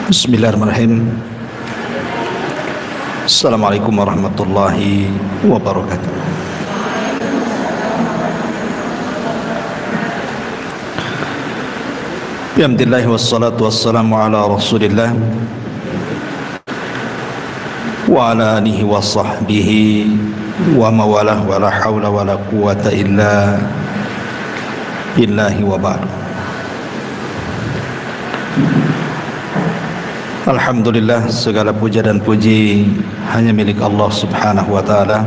Bismillahirrahmanirrahim. Assalamualaikum warahmatullahi wabarakatuh. Alhamdulillah wassalatu wassalamu ala Rasulillah wa ala alihi wa sahbihi wa mawalah wa la hawla wa la quwata illa billahi wa ba'du. Alhamdulillah, segala puja dan puji hanya milik Allah subhanahu wa ta'ala.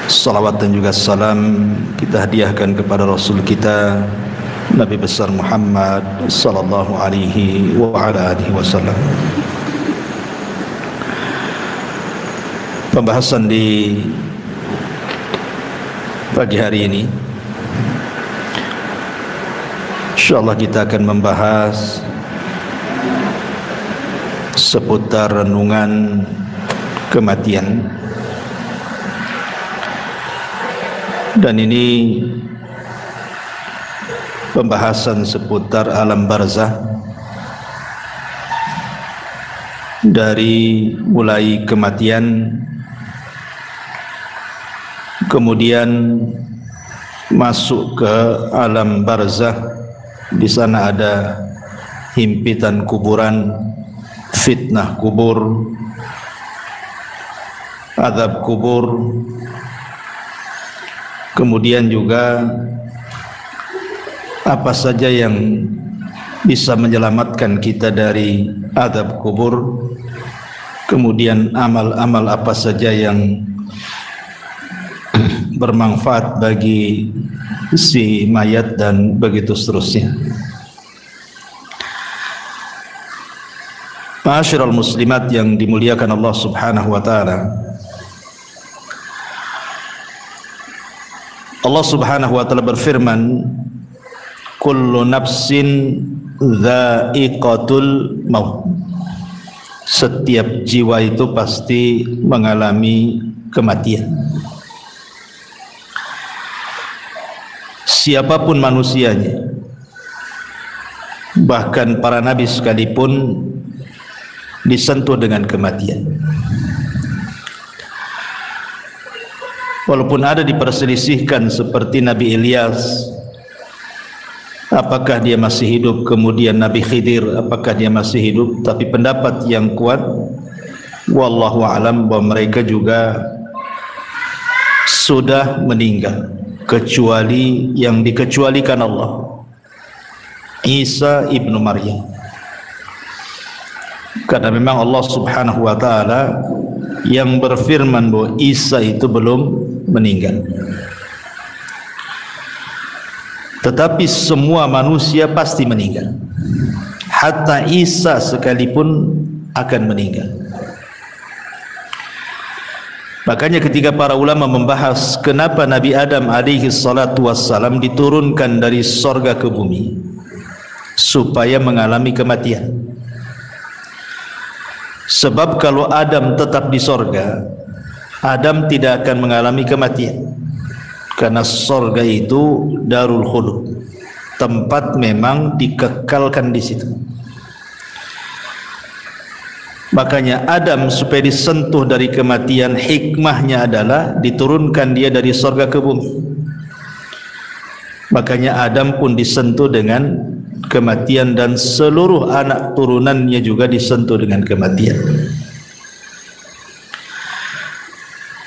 Salawat dan juga salam kita hadiahkan kepada Rasul kita Nabi besar Muhammad sallallahu alaihi wa ala alihi wasallam. Pembahasan di pagi hari ini, insyaallah kita akan membahas seputar renungan kematian. Dan ini pembahasan seputar alam barzah, dari mulai kematian, kemudian masuk ke alam barzah. Di sana ada himpitan kuburan, fitnah kubur, azab kubur, kemudian juga apa saja yang bisa menyelamatkan kita dari azab kubur, kemudian amal-amal apa saja yang bermanfaat bagi si mayat, dan begitu seterusnya. Ma'asyiral muslimat yang dimuliakan Allah subhanahu wa ta'ala, Allah subhanahu wa ta'ala berfirman, kullu nafsin dha'iqatul maut. Setiap jiwa itu pasti mengalami kematian. Siapapun manusianya, bahkan para nabi sekalipun disentuh dengan kematian. Walaupun ada diperselisihkan seperti Nabi Ilyas, apakah dia masih hidup, kemudian Nabi Khidir, apakah dia masih hidup, tapi pendapat yang kuat wallahu a'lam bahwa mereka juga sudah meninggal, kecuali yang dikecualikan Allah, Isa ibnu Maryam. Karena memang Allah subhanahu wa ta'ala yang berfirman bahwa Isa itu belum meninggal. Tetapi semua manusia pasti meninggal, hatta Isa sekalipun akan meninggal. Makanya ketika para ulama membahas kenapa Nabi Adam alaihi salatu wassalam diturunkan dari sorga ke bumi, supaya mengalami kematian. Sebab kalau Adam tetap di sorga, Adam tidak akan mengalami kematian, karena sorga itu darul khulud, tempat memang dikekalkan di situ. Makanya Adam supaya disentuh dari kematian, hikmahnya adalah diturunkan dia dari sorga ke bumi. Makanya Adam pun disentuh dengan kematian, dan seluruh anak turunannya juga disentuh dengan kematian.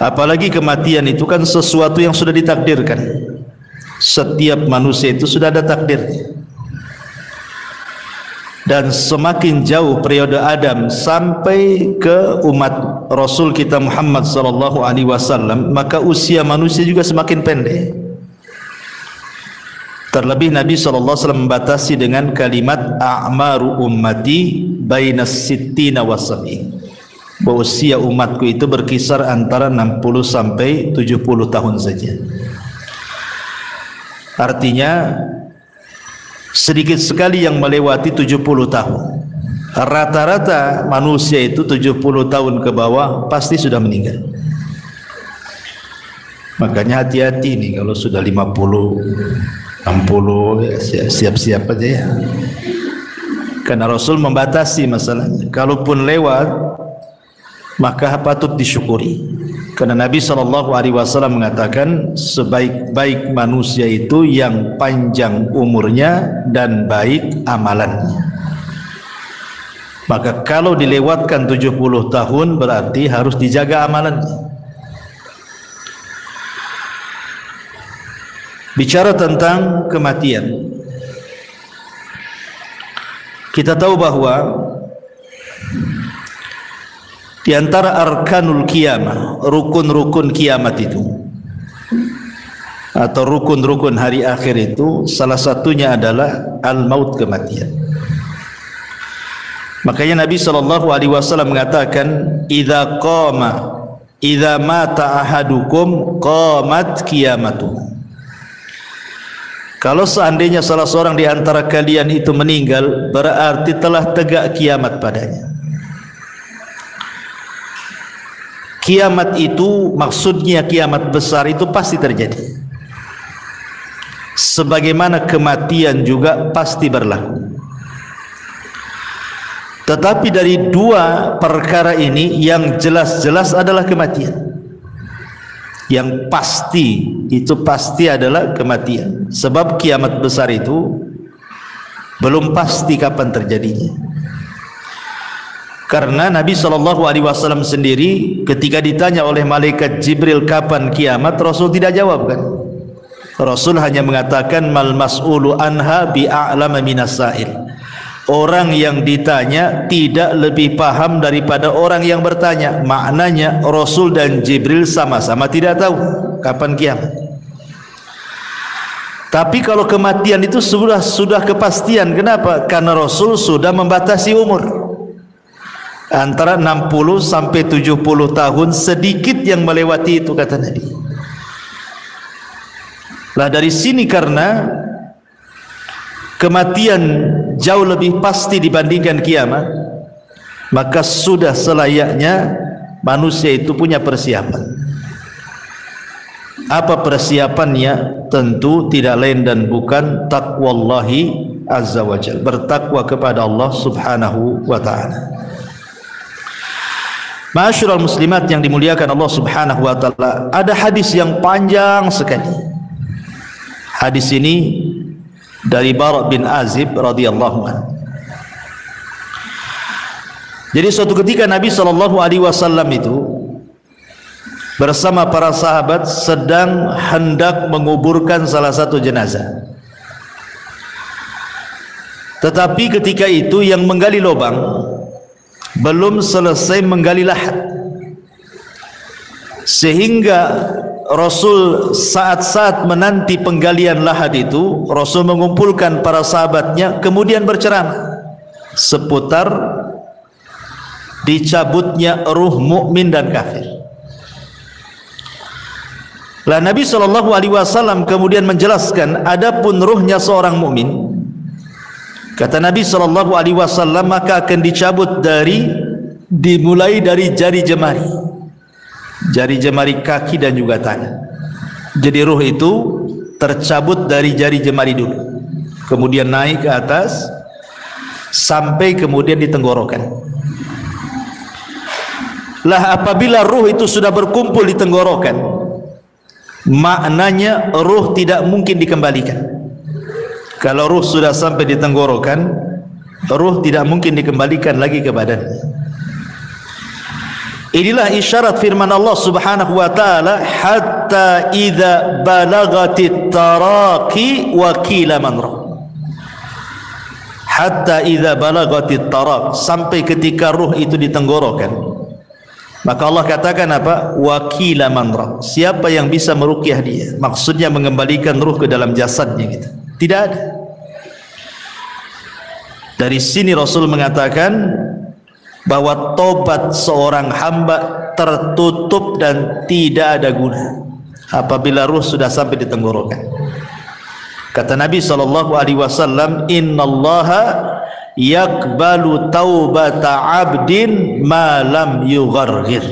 Apalagi kematian itu kan sesuatu yang sudah ditakdirkan. Setiap manusia itu sudah ada takdirnya. Dan semakin jauh periode Adam sampai ke umat Rasul kita Muhammad sallallahu alaihi wasallam, maka usia manusia juga semakin pendek. Terlebih Nabi SAW membatasi dengan kalimat a'maru ummati bainas sittina wassabi'in, bahwa usia umatku itu berkisar antara 60 sampai 70 tahun saja. Artinya sedikit sekali yang melewati 70 tahun. Rata-rata manusia itu 70 tahun ke bawah pasti sudah meninggal. Makanya hati-hati nih kalau sudah 50, 60 ya siap-siap aja ya. Karena Rasul membatasi masalahnya. Kalaupun lewat, maka patut disyukuri. Karena Nabi SAW mengatakan sebaik-baik manusia itu yang panjang umurnya dan baik amalannya. Maka kalau dilewatkan 70 tahun berarti harus dijaga amalannya. Bicara tentang kematian, kita tahu bahwa di antara arkanul qiyamah, rukun-rukun kiamat itu atau rukun-rukun hari akhir itu, salah satunya adalah al-maut, kematian. Makanya Nabi SAW mengatakan, idza mata ahadukum qamat qiyamatuh. Kalau seandainya salah seorang di antara kalian itu meninggal, berarti telah tegak kiamat padanya. Kiamat itu maksudnya kiamat besar itu pasti terjadi. Sebagaimana kematian juga pasti berlaku. Tetapi dari dua perkara ini yang jelas-jelas adalah kematian. Yang pasti, itu pasti adalah kematian. Sebab kiamat besar itu belum pasti kapan terjadinya. Karena Nabi SAW sendiri ketika ditanya oleh malaikat Jibril kapan kiamat, Rasul tidak jawab kan. Rasul hanya mengatakan mal mas'ulu anha bi'a'lama minas sa'il. Orang yang ditanya tidak lebih paham daripada orang yang bertanya. Maknanya Rasul dan Jibril sama-sama tidak tahu kapan kiamat. Tapi kalau kematian itu sudah kepastian. Kenapa? Karena Rasul sudah membatasi umur antara 60 sampai 70 tahun, sedikit yang melewati itu, kata Nabi. Lah dari sini karena kematian jauh lebih pasti dibandingkan kiamat, maka sudah selayaknya manusia itu punya persiapan. Apa persiapannya? Tentu tidak lain dan bukan taqwallahi azza wa jalla, bertakwa kepada Allah subhanahu wa ta'ala. Ma'asyiral muslimat yang dimuliakan Allah subhanahu wa ta'ala, ada hadis yang panjang sekali. Hadis ini dari Bara bin Azib radhiyallahu anhu. Jadi suatu ketika Nabi SAW itu bersama para sahabat sedang hendak menguburkan salah satu jenazah. Tetapi ketika itu yang menggali lubang belum selesai menggali lahat, sehingga Rasul saat-saat menanti penggalian lahat itu, Rasul mengumpulkan para sahabatnya kemudian berceramah seputar dicabutnya ruh mukmin dan kafir. Lah Nabi SAW kemudian menjelaskan, adapun ruhnya seorang mukmin, kata Nabi SAW, maka akan dicabut dimulai dari jari jemari kaki dan juga tangan. Jadi ruh itu tercabut dari jari jemari dulu, kemudian naik ke atas sampai kemudian di tenggorokan. Lah apabila ruh itu sudah berkumpul di tenggorokan, maknanya ruh tidak mungkin dikembalikan. Kalau ruh sudah sampai di tenggorokan, ruh tidak mungkin dikembalikan lagi ke badannya. Inilah isyarat firman Allah subhanahu wa ta'ala, hatta idza balagatit taraqi wa qila man ra. Hatta idza balagatit taraq, sampai ketika ruh itu di tenggorokan, maka Allah katakan apa? Wa qila man ra. Siapa yang bisa meruqyah dia? Maksudnya mengembalikan ruh ke dalam jasadnya gitu. Tidak ada. Dari sini Rasul mengatakan bahwa tobat seorang hamba tertutup dan tidak ada guna apabila ruh sudah sampai di tenggorokan. Kata Nabi SAW, innallaha yakbalu taubata abdin ma lam yugharghir.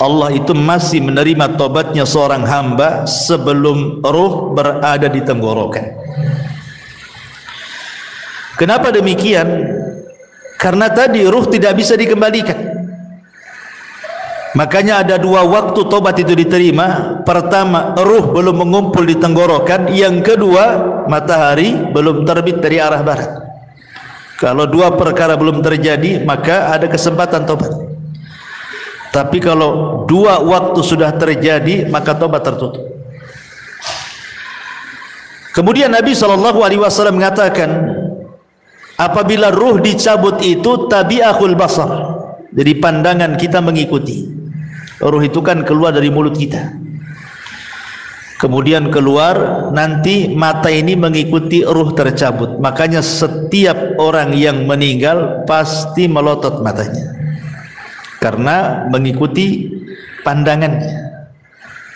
Allah itu masih menerima tobatnya seorang hamba sebelum ruh berada di tenggorokan. Kenapa demikian? Karena tadi ruh tidak bisa dikembalikan. Makanya ada dua waktu tobat itu diterima. Pertama, ruh belum mengumpul di tenggorokan. Yang kedua, matahari belum terbit dari arah barat. Kalau dua perkara belum terjadi, maka ada kesempatan tobat. Tapi kalau dua waktu sudah terjadi, maka tobat tertutup. Kemudian Nabi SAW mengatakan, apabila ruh dicabut itu tabi'ahul basar, jadi pandangan kita mengikuti. Ruh itu kan keluar dari mulut kita, kemudian keluar, nanti mata ini mengikuti ruh tercabut. Makanya setiap orang yang meninggal pasti melotot matanya karena mengikuti pandangannya.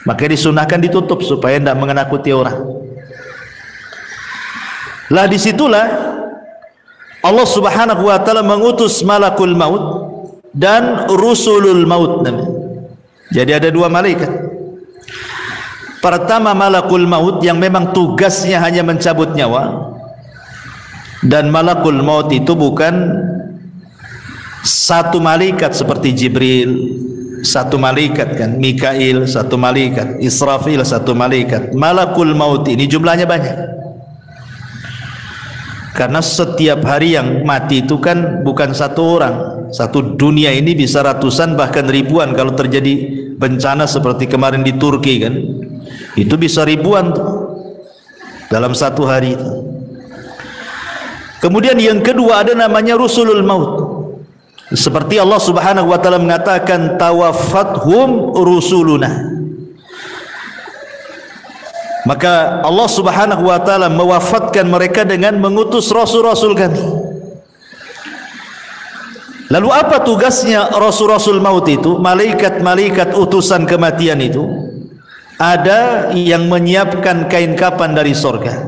Makanya disunahkan ditutup supaya tidak mengenakuti orang. Lah disitulah Allah Subhanahu wa ta'ala mengutus malakul maut dan rusulul maut. Jadi ada dua malaikat. Pertama malakul maut yang memang tugasnya hanya mencabut nyawa, dan malakul maut itu bukan satu malaikat seperti Jibril, satu malaikat kan, Mikail satu malaikat, Israfil satu malaikat. Malakul maut ini jumlahnya banyak. Karena setiap hari yang mati itu kan bukan satu orang. Satu dunia ini bisa ratusan bahkan ribuan. Kalau terjadi bencana seperti kemarin di Turki kan, itu bisa ribuan tuh dalam satu hari itu. Kemudian yang kedua ada namanya rusulul maut. Seperti Allah Subhanahu wa ta'ala mengatakan, tawaffathum rusuluna. Maka Allah Subhanahu wa ta'ala mewafatkan mereka dengan mengutus rasul-rasul kami. Lalu apa tugasnya rasul-rasul maut itu? Malaikat-malaikat utusan kematian itu, ada yang menyiapkan kain kapan dari sorga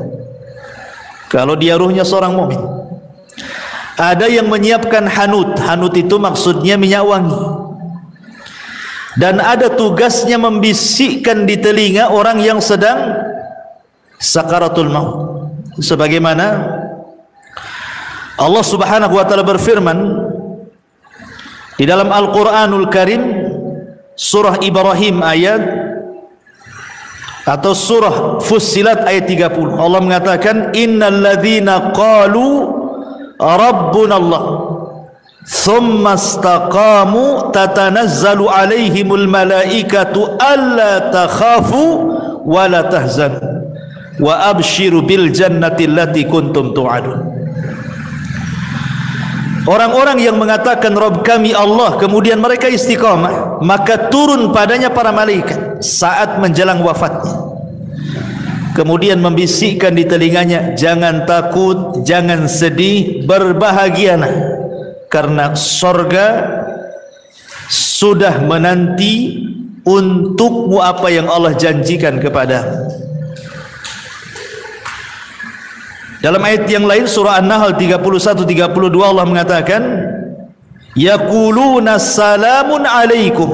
kalau dia ruhnya seorang mukmin. Ada yang menyiapkan hanut. Hanut itu maksudnya minyak wangi. Dan ada tugasnya membisikkan di telinga orang yang sedang sakaratul maut. Sebagaimana Allah Subhanahu wa ta'ala berfirman di dalam Al-Quranul Karim, surah Ibrahim ayat atau surah Fussilat ayat 30. Allah mengatakan, innal ladzina qalu rabbuna Allah thumma istaqamu tatanazzalu alaihimul malaikatu alla takhafu wa la tahzanu wa abshiru bil jannati allati kuntum tu'adun. Orang-orang yang mengatakan Rabb kami Allah, kemudian mereka istiqamah, maka turun padanya para malaikat saat menjelang wafatnya, kemudian membisikkan di telinganya, jangan takut, jangan sedih, berbahagialah, karena sorga sudah menanti untukmu apa yang Allah janjikan kepadamu. Dalam ayat yang lain surah An-Nahl 31-32 Allah mengatakan, yaquluna salamun alaikum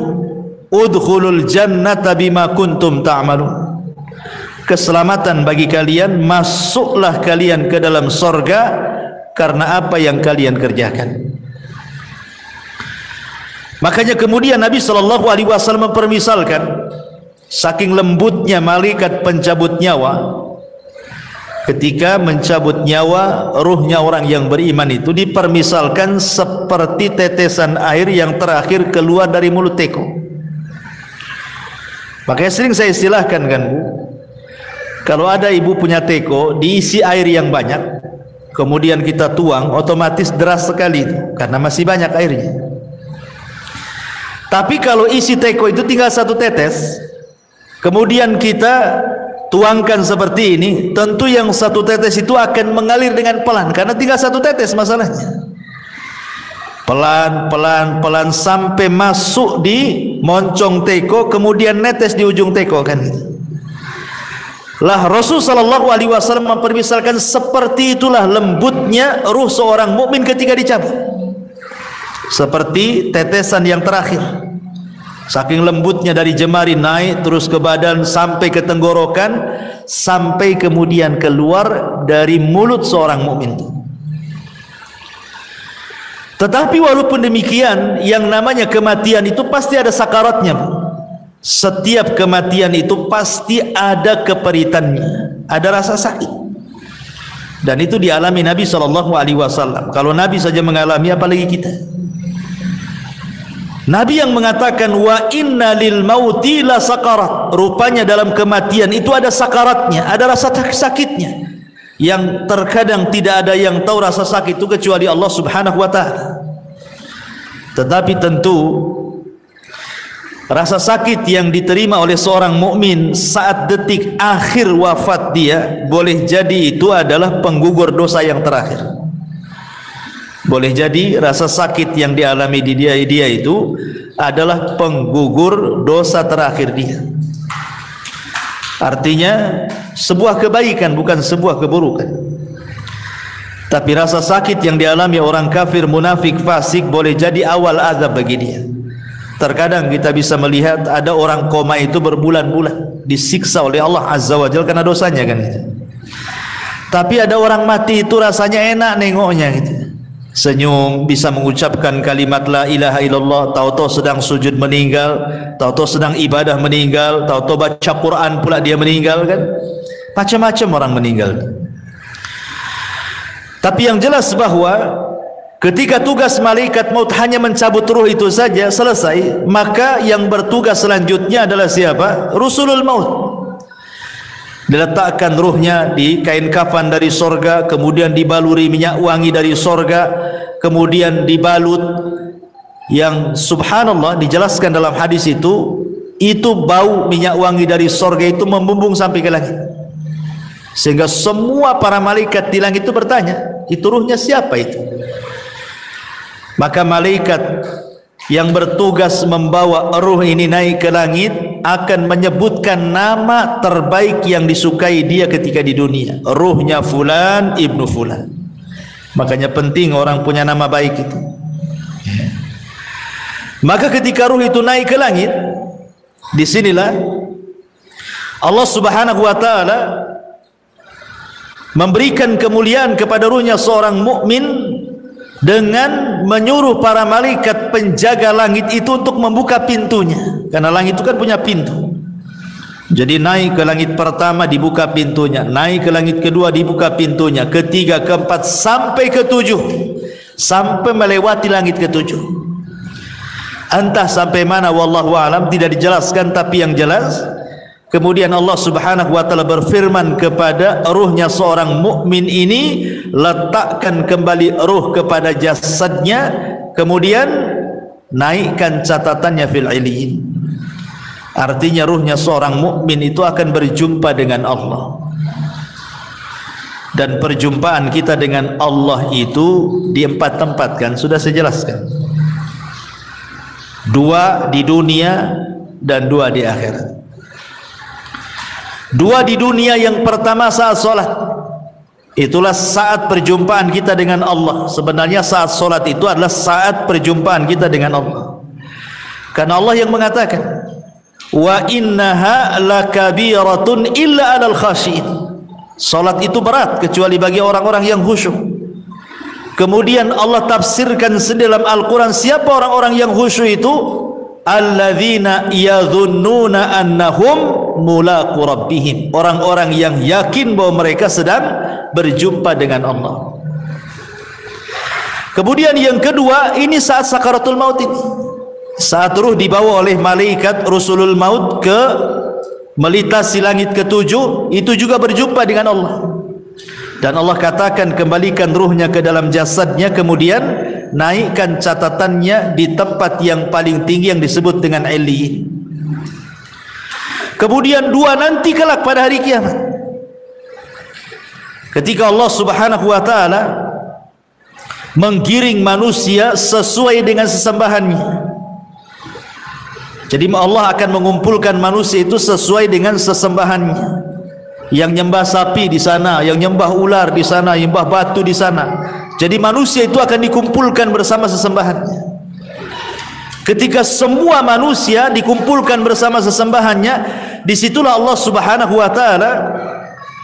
udkhulul jannata bima kuntum ta'malun. Keselamatan bagi kalian, masuklah kalian ke dalam sorga karena apa yang kalian kerjakan. Makanya kemudian Nabi SAW mempermisalkan saking lembutnya malaikat pencabut nyawa. Ketika mencabut nyawa ruhnya orang yang beriman itu dipermisalkan seperti tetesan air yang terakhir keluar dari mulut teko. Makanya sering saya istilahkan kan Bu, kalau ada ibu punya teko diisi air yang banyak, kemudian kita tuang, otomatis deras sekali itu, karena masih banyak airnya. Tapi kalau isi teko itu tinggal satu tetes, kemudian kita tuangkan seperti ini, tentu yang satu tetes itu akan mengalir dengan pelan, karena tinggal satu tetes masalahnya. Pelan sampai masuk di moncong teko, kemudian netes di ujung teko kan. Lah Rasul sallallahu alaihi wasallam mempermisalkan seperti itulah lembutnya ruh seorang mukmin ketika dicabut. Seperti tetesan yang terakhir. Saking lembutnya dari jemari naik terus ke badan sampai ke tenggorokan, sampai kemudian keluar dari mulut seorang mukmin. Tetapi walaupun demikian, yang namanya kematian itu pasti ada sakaratnya. Setiap kematian itu pasti ada keperitannya, ada rasa sakit. Dan itu dialami Nabi SAW. Kalau Nabi saja mengalami, apalagi kita. Nabi yang mengatakan wa inna lil mauti la sakarat. Rupanya dalam kematian itu ada sakaratnya, ada rasa sakitnya. Yang terkadang tidak ada yang tahu rasa sakit itu kecuali Allah Subhanahu wa taala. Tetapi tentu rasa sakit yang diterima oleh seorang mukmin saat detik akhir wafat dia, boleh jadi itu adalah penggugur dosa yang terakhir. Boleh jadi rasa sakit yang dialami di dia itu adalah penggugur dosa terakhir dia. Artinya sebuah kebaikan, bukan sebuah keburukan. Tapi rasa sakit yang dialami orang kafir, munafik, fasik boleh jadi awal azab bagi dia. Terkadang kita bisa melihat ada orang koma itu berbulan-bulan disiksa oleh Allah Azza wa Jalla karena dosanya kan itu. Tapi ada orang mati itu rasanya enak nengoknya gitu. Senyum, bisa mengucapkan kalimat la ilaha illallah, tahu-tahu sedang sujud meninggal, tahu-tahu sedang ibadah meninggal, tahu-tahu baca Quran pula dia meninggal kan. Macam-macam orang meninggal. Tapi yang jelas bahwa ketika tugas malaikat maut hanya mencabut ruh itu saja selesai, maka yang bertugas selanjutnya adalah siapa? Rusulul maut. Diletakkan ruhnya di kain kafan dari sorga, kemudian dibaluri minyak wangi dari sorga, kemudian dibalut, yang subhanallah dijelaskan dalam hadis itu bau minyak wangi dari sorga itu membumbung sampai ke langit, sehingga semua para malaikat di langit itu bertanya, itu ruhnya siapa itu? Maka malaikat yang bertugas membawa ruh ini naik ke langit akan menyebutkan nama terbaik yang disukai dia ketika di dunia. Ruhnya fulan ibnu fulan. Makanya penting orang punya nama baik itu. Maka ketika ruh itu naik ke langit, disinilah Allah Subhanahu wa taala memberikan kemuliaan kepada ruhnya seorang mukmin dengan menyuruh para malaikat penjaga langit itu untuk membuka pintunya, karena langit itu kan punya pintu. Jadi naik ke langit pertama dibuka pintunya, naik ke langit kedua dibuka pintunya, ketiga, keempat sampai ketujuh, sampai melewati langit ketujuh. Entah sampai mana wallahu alam, tidak dijelaskan, tapi yang jelas kemudian Allah Subhanahu wa taala berfirman kepada ruhnya seorang mukmin ini, letakkan kembali ruh kepada jasadnya, kemudian naikkan catatannya fil illiyin. Artinya ruhnya seorang mukmin itu akan berjumpa dengan Allah. Dan perjumpaan kita dengan Allah itu di 4 tempat kan sudah saya jelaskan. 2 di dunia dan 2 di akhirat. 2 di dunia, yang pertama saat solat. Itulah saat perjumpaan kita dengan Allah. Sebenarnya saat solat itu adalah saat perjumpaan kita dengan Allah. Karena Allah yang mengatakan, wa innaha lakabiratun illa 'alal khashiin. Solat itu berat kecuali bagi orang-orang yang khusyuk. Kemudian Allah tafsirkan dalam Al-Quran, siapa orang-orang yang khusyuk itu? Alladzina yadhunnuna annahum mulaqu rabbihim, orang-orang yang yakin bahwa mereka sedang berjumpa dengan Allah. Kemudian yang kedua, ini saat sakaratul maut ini, saat ruh dibawa oleh malaikat rusulul maut ke melintasi langit ketujuh, itu juga berjumpa dengan Allah. Dan Allah katakan, kembalikan ruhnya ke dalam jasadnya, kemudian naikkan catatannya di tempat yang paling tinggi yang disebut dengan illiyin. Kemudian 2 nanti kelak pada hari kiamat, ketika Allah Subhanahu wa taala menggiring manusia sesuai dengan sesembahannya. Jadi Allah akan mengumpulkan manusia itu sesuai dengan sesembahannya. Yang nyembah sapi di sana, yang nyembah ular di sana, yang nyembah batu di sana. Jadi manusia itu akan dikumpulkan bersama sesembahannya. Ketika semua manusia dikumpulkan bersama sesembahannya, disitulah Allah Subhanahu wa taala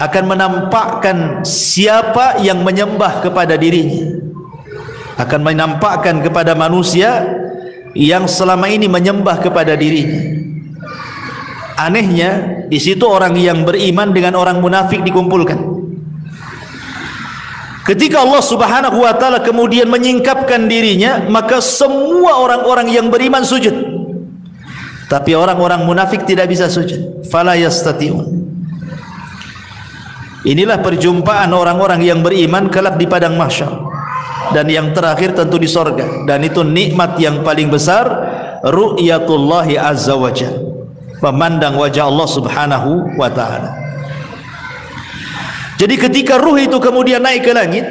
akan menampakkan siapa yang menyembah kepada dirinya. akan menampakkan kepada manusia yang selama ini menyembah kepada dirinya. Anehnya, di situ orang yang beriman dengan orang munafik dikumpulkan. Ketika Allah Subhanahu wa taala kemudian menyingkapkan dirinya, maka semua orang-orang yang beriman sujud. Tapi orang-orang munafik tidak bisa sujud. Fala yastati'un. Inilah perjumpaan orang-orang yang beriman kelak di padang mahsyar. Dan yang terakhir tentu di sorga. Dan itu nikmat yang paling besar, ru'yatullahi azza wa jalla, memandang wajah Allah Subhanahu wa ta'ala. Jadi ketika ruh itu kemudian naik ke langit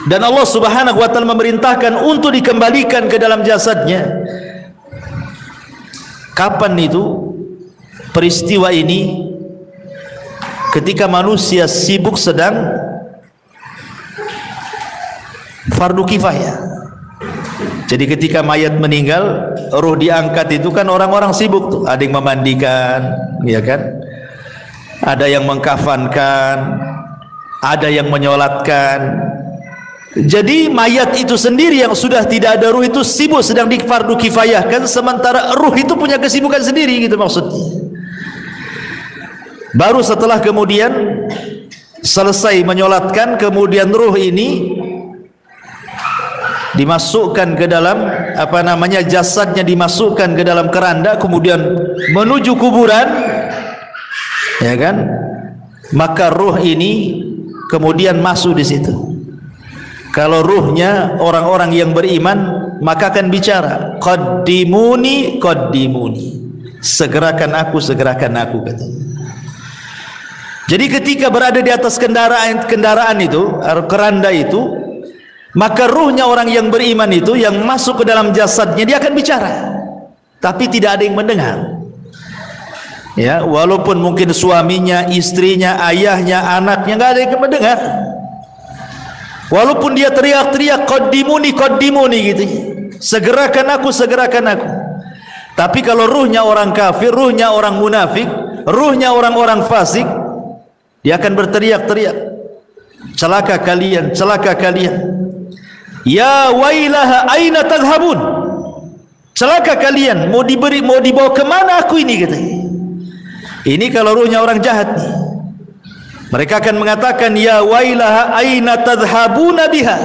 dan Allah Subhanahu wa ta'ala memerintahkan untuk dikembalikan ke dalam jasadnya, kapan itu peristiwa ini? Ketika manusia sibuk sedang fardu kifayah. Jadi ketika mayat meninggal, ruh diangkat itu kan orang-orang sibuk tuh, ada yang memandikan, ya kan? Ada yang mengkafankan, ada yang menyolatkan. Jadi mayat itu sendiri yang sudah tidak ada ruh itu sibuk sedang di fardu kifayahkan, sementara ruh itu punya kesibukan sendiri, gitu maksudnya. Baru setelah kemudian selesai menyolatkan, kemudian ruh ini dimasukkan ke dalam jasadnya dimasukkan ke dalam keranda, kemudian menuju kuburan, ya kan? Maka ruh ini kemudian masuk di situ. Kalau ruhnya orang-orang yang beriman, maka akan bicara, qaddimuni qaddimuni, segerakan aku katanya. Jadi ketika berada di atas kendaraan itu, keranda itu, maka ruhnya orang yang beriman itu yang masuk ke dalam jasadnya, dia akan bicara, tapi tidak ada yang mendengar. Ya, walaupun mungkin suaminya, istrinya, ayahnya, anaknya, nggak ada yang mendengar. Walaupun dia teriak-teriak qaddimuni qaddimuni gitu, segerakan aku. Tapi kalau ruhnya orang kafir, ruhnya orang munafik, ruhnya orang-orang fasik, dia akan berteriak-teriak, celaka kalian, celaka kalian. Ya wailaha aina tadhhabun, celaka kalian, mau dibawa kemana aku ini, katanya. Ini kalau ruhnya orang jahat nih, mereka akan mengatakan, ya wailaha aina tadhhabuna biha,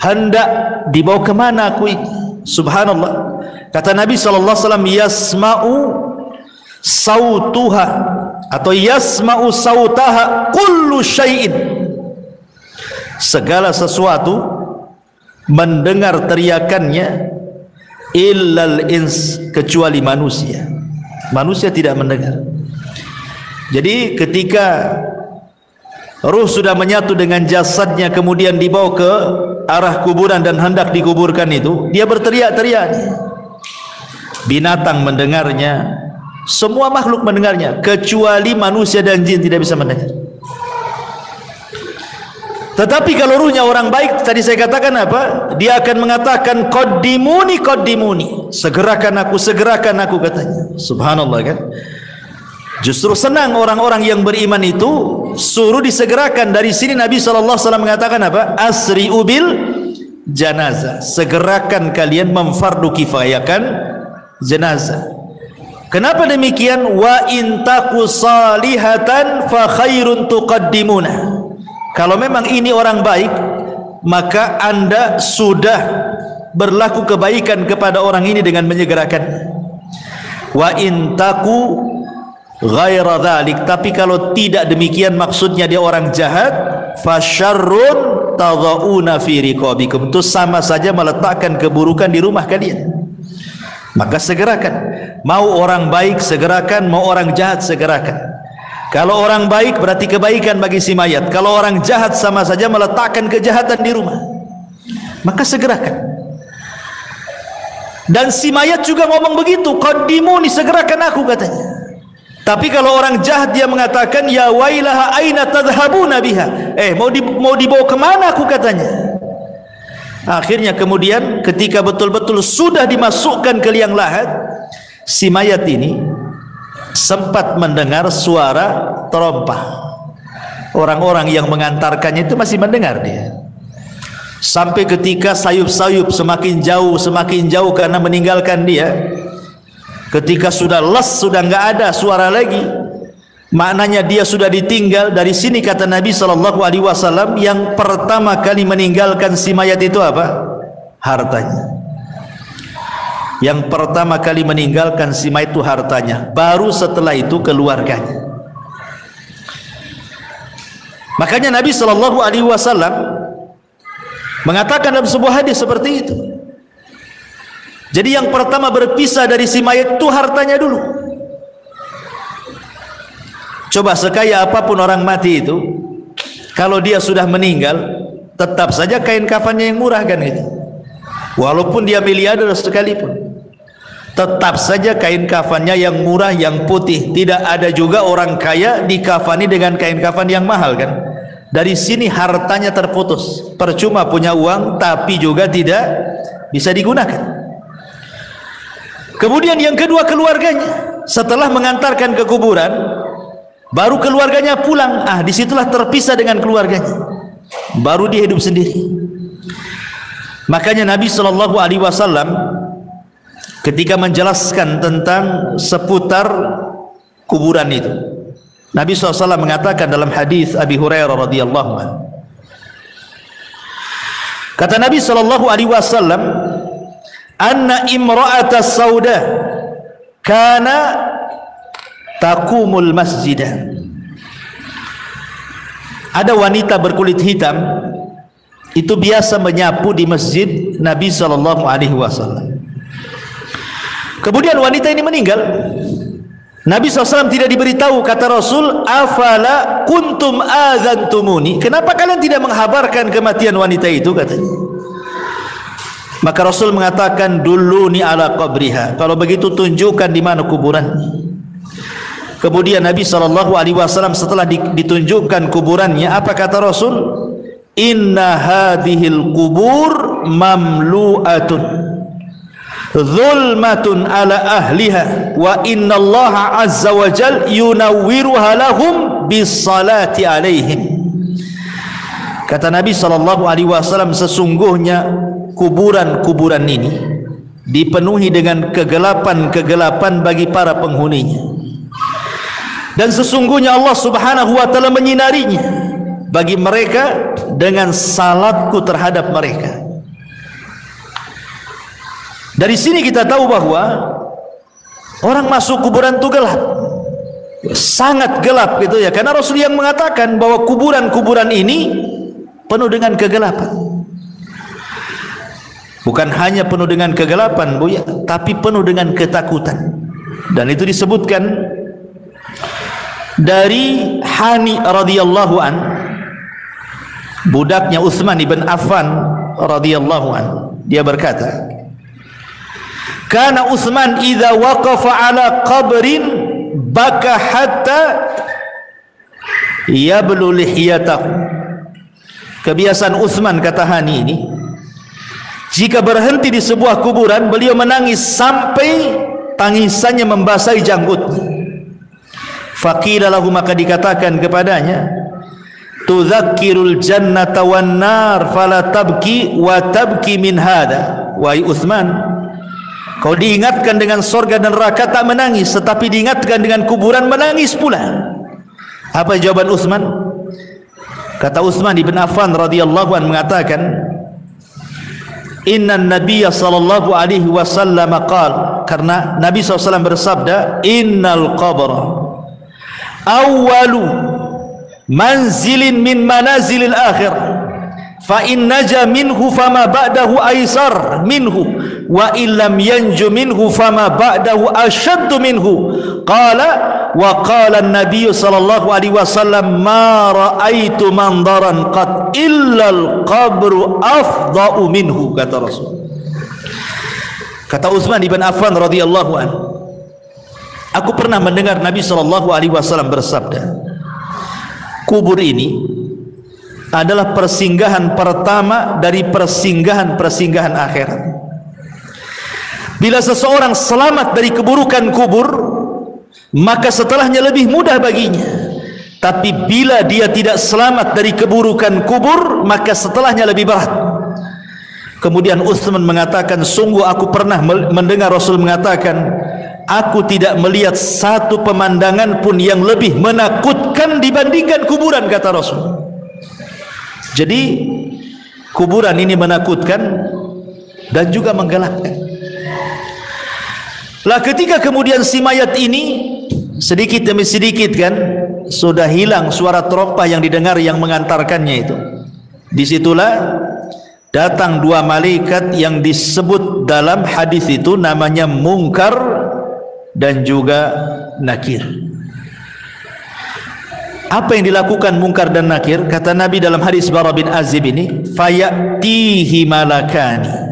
hendak dibawa kemana aku ini. Subhanallah, kata Nabi SAW, yasma'u sautuha atau yasma'u sautaha kullu syai'in, segala sesuatu mendengar teriakannya, illal ins, kecuali manusia. Manusia tidak mendengar. Jadi ketika ruh sudah menyatu dengan jasadnya, kemudian dibawa ke arah kuburan dan hendak dikuburkan itu, dia berteriak-teriak. Binatang mendengarnya, semua makhluk mendengarnya, kecuali manusia dan jin tidak bisa mendengar. Tetapi kalau ruhnya orang baik, tadi saya katakan apa? Dia akan mengatakan qaddimuni qaddimuni, segerakan aku katanya. Subhanallah kan? Justru senang orang-orang yang beriman itu suruh disegerakan. Dari sini Nabi SAW mengatakan apa? Asri'u bil janazah, segerakan kalian memfardu kifayahkan jenazah. Kenapa demikian? Wa in taku salihatan fa khairun tuqaddimuna. Kalau memang ini orang baik, maka anda sudah berlaku kebaikan kepada orang ini dengan menyegerakan. Wa in taku ghaira dzalik, tapi kalau tidak demikian, maksudnya dia orang jahat, fasyarrun tadhauna fi riqabikum, itu sama saja meletakkan keburukan di rumah kalian. Maka segerakan. Mau orang baik segerakan, mau orang jahat segerakan. Kalau orang baik berarti kebaikan bagi si mayat, kalau orang jahat sama saja meletakkan kejahatan di rumah. Maka segerakan. Dan si mayat juga ngomong begitu, qaddimuni, segerakan aku katanya. Tapi kalau orang jahat dia mengatakan, ya wailaha aina tadhhabuna biha, mau dibawa kemana aku katanya. Akhirnya kemudian ketika betul-betul sudah dimasukkan ke liang lahat, si mayat ini sempat mendengar suara terompah. Orang-orang yang mengantarkannya itu masih mendengar dia. sampai ketika sayup-sayup semakin jauh karena meninggalkan dia. Ketika sudah les, sudah enggak ada suara lagi, maknanya dia sudah ditinggal. Dari sini kata Nabi SAW, yang pertama kali meninggalkan si mayat itu apa? Hartanya. Yang pertama kali meninggalkan si mayat itu hartanya, baru setelah itu keluarganya. Makanya Nabi SAW mengatakan dalam sebuah hadis seperti itu. Jadi yang pertama berpisah dari si mayat itu hartanya dulu. Coba sekaya apapun orang mati itu, kalau dia sudah meninggal, tetap saja kain kafannya yang murah kan gitu. Walaupun dia miliarder sekalipun, tetap saja kain kafannya yang murah, yang putih. Tidak ada juga orang kaya dikafani dengan kain kafan yang mahal kan. Dari sini hartanya terputus. Percuma punya uang tapi juga tidak bisa digunakan. Kemudian yang kedua, keluarganya. Setelah mengantarkan ke kuburan, baru keluarganya pulang. Disitulah terpisah dengan keluarganya, baru dia hidup sendiri. Makanya Nabi SAW ketika menjelaskan tentang seputar kuburan itu, Nabi SAW mengatakan dalam hadis Abi Hurairah radhiyallahu anhu, kata Nabi SAW, anna imra'ata sauda kana taqumul masjidah. Ada wanita berkulit hitam itu biasa menyapu di masjid Nabi SAW. Kemudian wanita ini meninggal. Nabi SAW tidak diberitahu. Kata Rasul, afala kuntum adzantumuni, kenapa kalian tidak menghabarkan kematian wanita itu, katanya. Maka Rasul mengatakan, duluni ala qabriha, kalau begitu tunjukkan di mana kuburannya. Kemudian Nabi SAW setelah ditunjukkan kuburannya, apa kata Rasul? Inna hadhil kubur mamlu'atun zulmatun ala ahliha wa inna Allah azza wa jal yunawwiruha lahum bisalati alaihim. Kata Nabi SAW, sesungguhnya kuburan-kuburan ini dipenuhi dengan kegelapan-kegelapan bagi para penghuninya, dan sesungguhnya Allah Subhanahu wa taala menyinarinya bagi mereka dengan salatku terhadap mereka. Dari sini kita tahu bahwa orang masuk kuburan itu gelap, sangat gelap gitu ya, karena Rasul yang mengatakan bahwa kuburan-kuburan ini penuh dengan kegelapan. Bukan hanya penuh dengan kegelapan, Bu ya, tapi penuh dengan ketakutan. Dan itu disebutkan dari Hani radhiyallahu an, budaknya Utsman ibn Affan radhiyallahu an. Dia berkata, kana Utsman idza waqafa ala qabrin baka hatta yablu lihiyatahu. Kebiasaan Utsman, kata Hani ini, jika berhenti di sebuah kuburan, beliau menangis sampai tangisannya membasahi janggutnya. Faqila lahu, maka dikatakan kepadanya, tudzakkirul jannata wan nar fala tabki wa tabki min hada. Wahai Utsman, kau diingatkan dengan sorga dan neraka tak menangis, tetapi diingatkan dengan kuburan menangis pula. Apa jawaban Utsman? Kata Utsman ibn Affan radhiyallahu anhu mengatakan, inna nabiyya sallallahu alaihi wasallam qala, karena Nabi SAW bersabda, innal qabra awwalu manzilin min manazilil akhir, fa in naja minhu fama ba'dahu aisar minhu wa illam yanju minhu fama ba'dahu ashaddu minhu. Qala wa qala an-nabiy sallallahu alaihi wasallam, ma ra'aitu mandaran qad illa al-qabru afdha'u minhu. Kata Rasul. Kata Utsman ibn Affan radhiyallahu anhu, aku pernah mendengar Nabi sallallahu alaihi wasallam bersabda, kubur ini adalah persinggahan pertama dari persinggahan-persinggahan akhirat. Bila seseorang selamat dari keburukan kubur, maka setelahnya lebih mudah baginya. Tapi bila dia tidak selamat dari keburukan kubur, maka setelahnya lebih berat. Kemudian Utsman mengatakan, sungguh aku pernah mendengar Rasul mengatakan, aku tidak melihat satu pemandangan pun yang lebih menakutkan dibandingkan kuburan, kata Rasul. Jadi kuburan ini menakutkan dan juga menggelapkan. Lah ketika kemudian si mayat ini sedikit demi sedikit kan sudah hilang suara terompah yang didengar yang mengantarkannya itu, disitulah datang dua malaikat yang disebut dalam hadis itu namanya Munkar dan juga Nakir. Apa yang dilakukan Munkar dan Nakir? Kata Nabi dalam hadis Bara bin Azib ini, fayatihi malakani.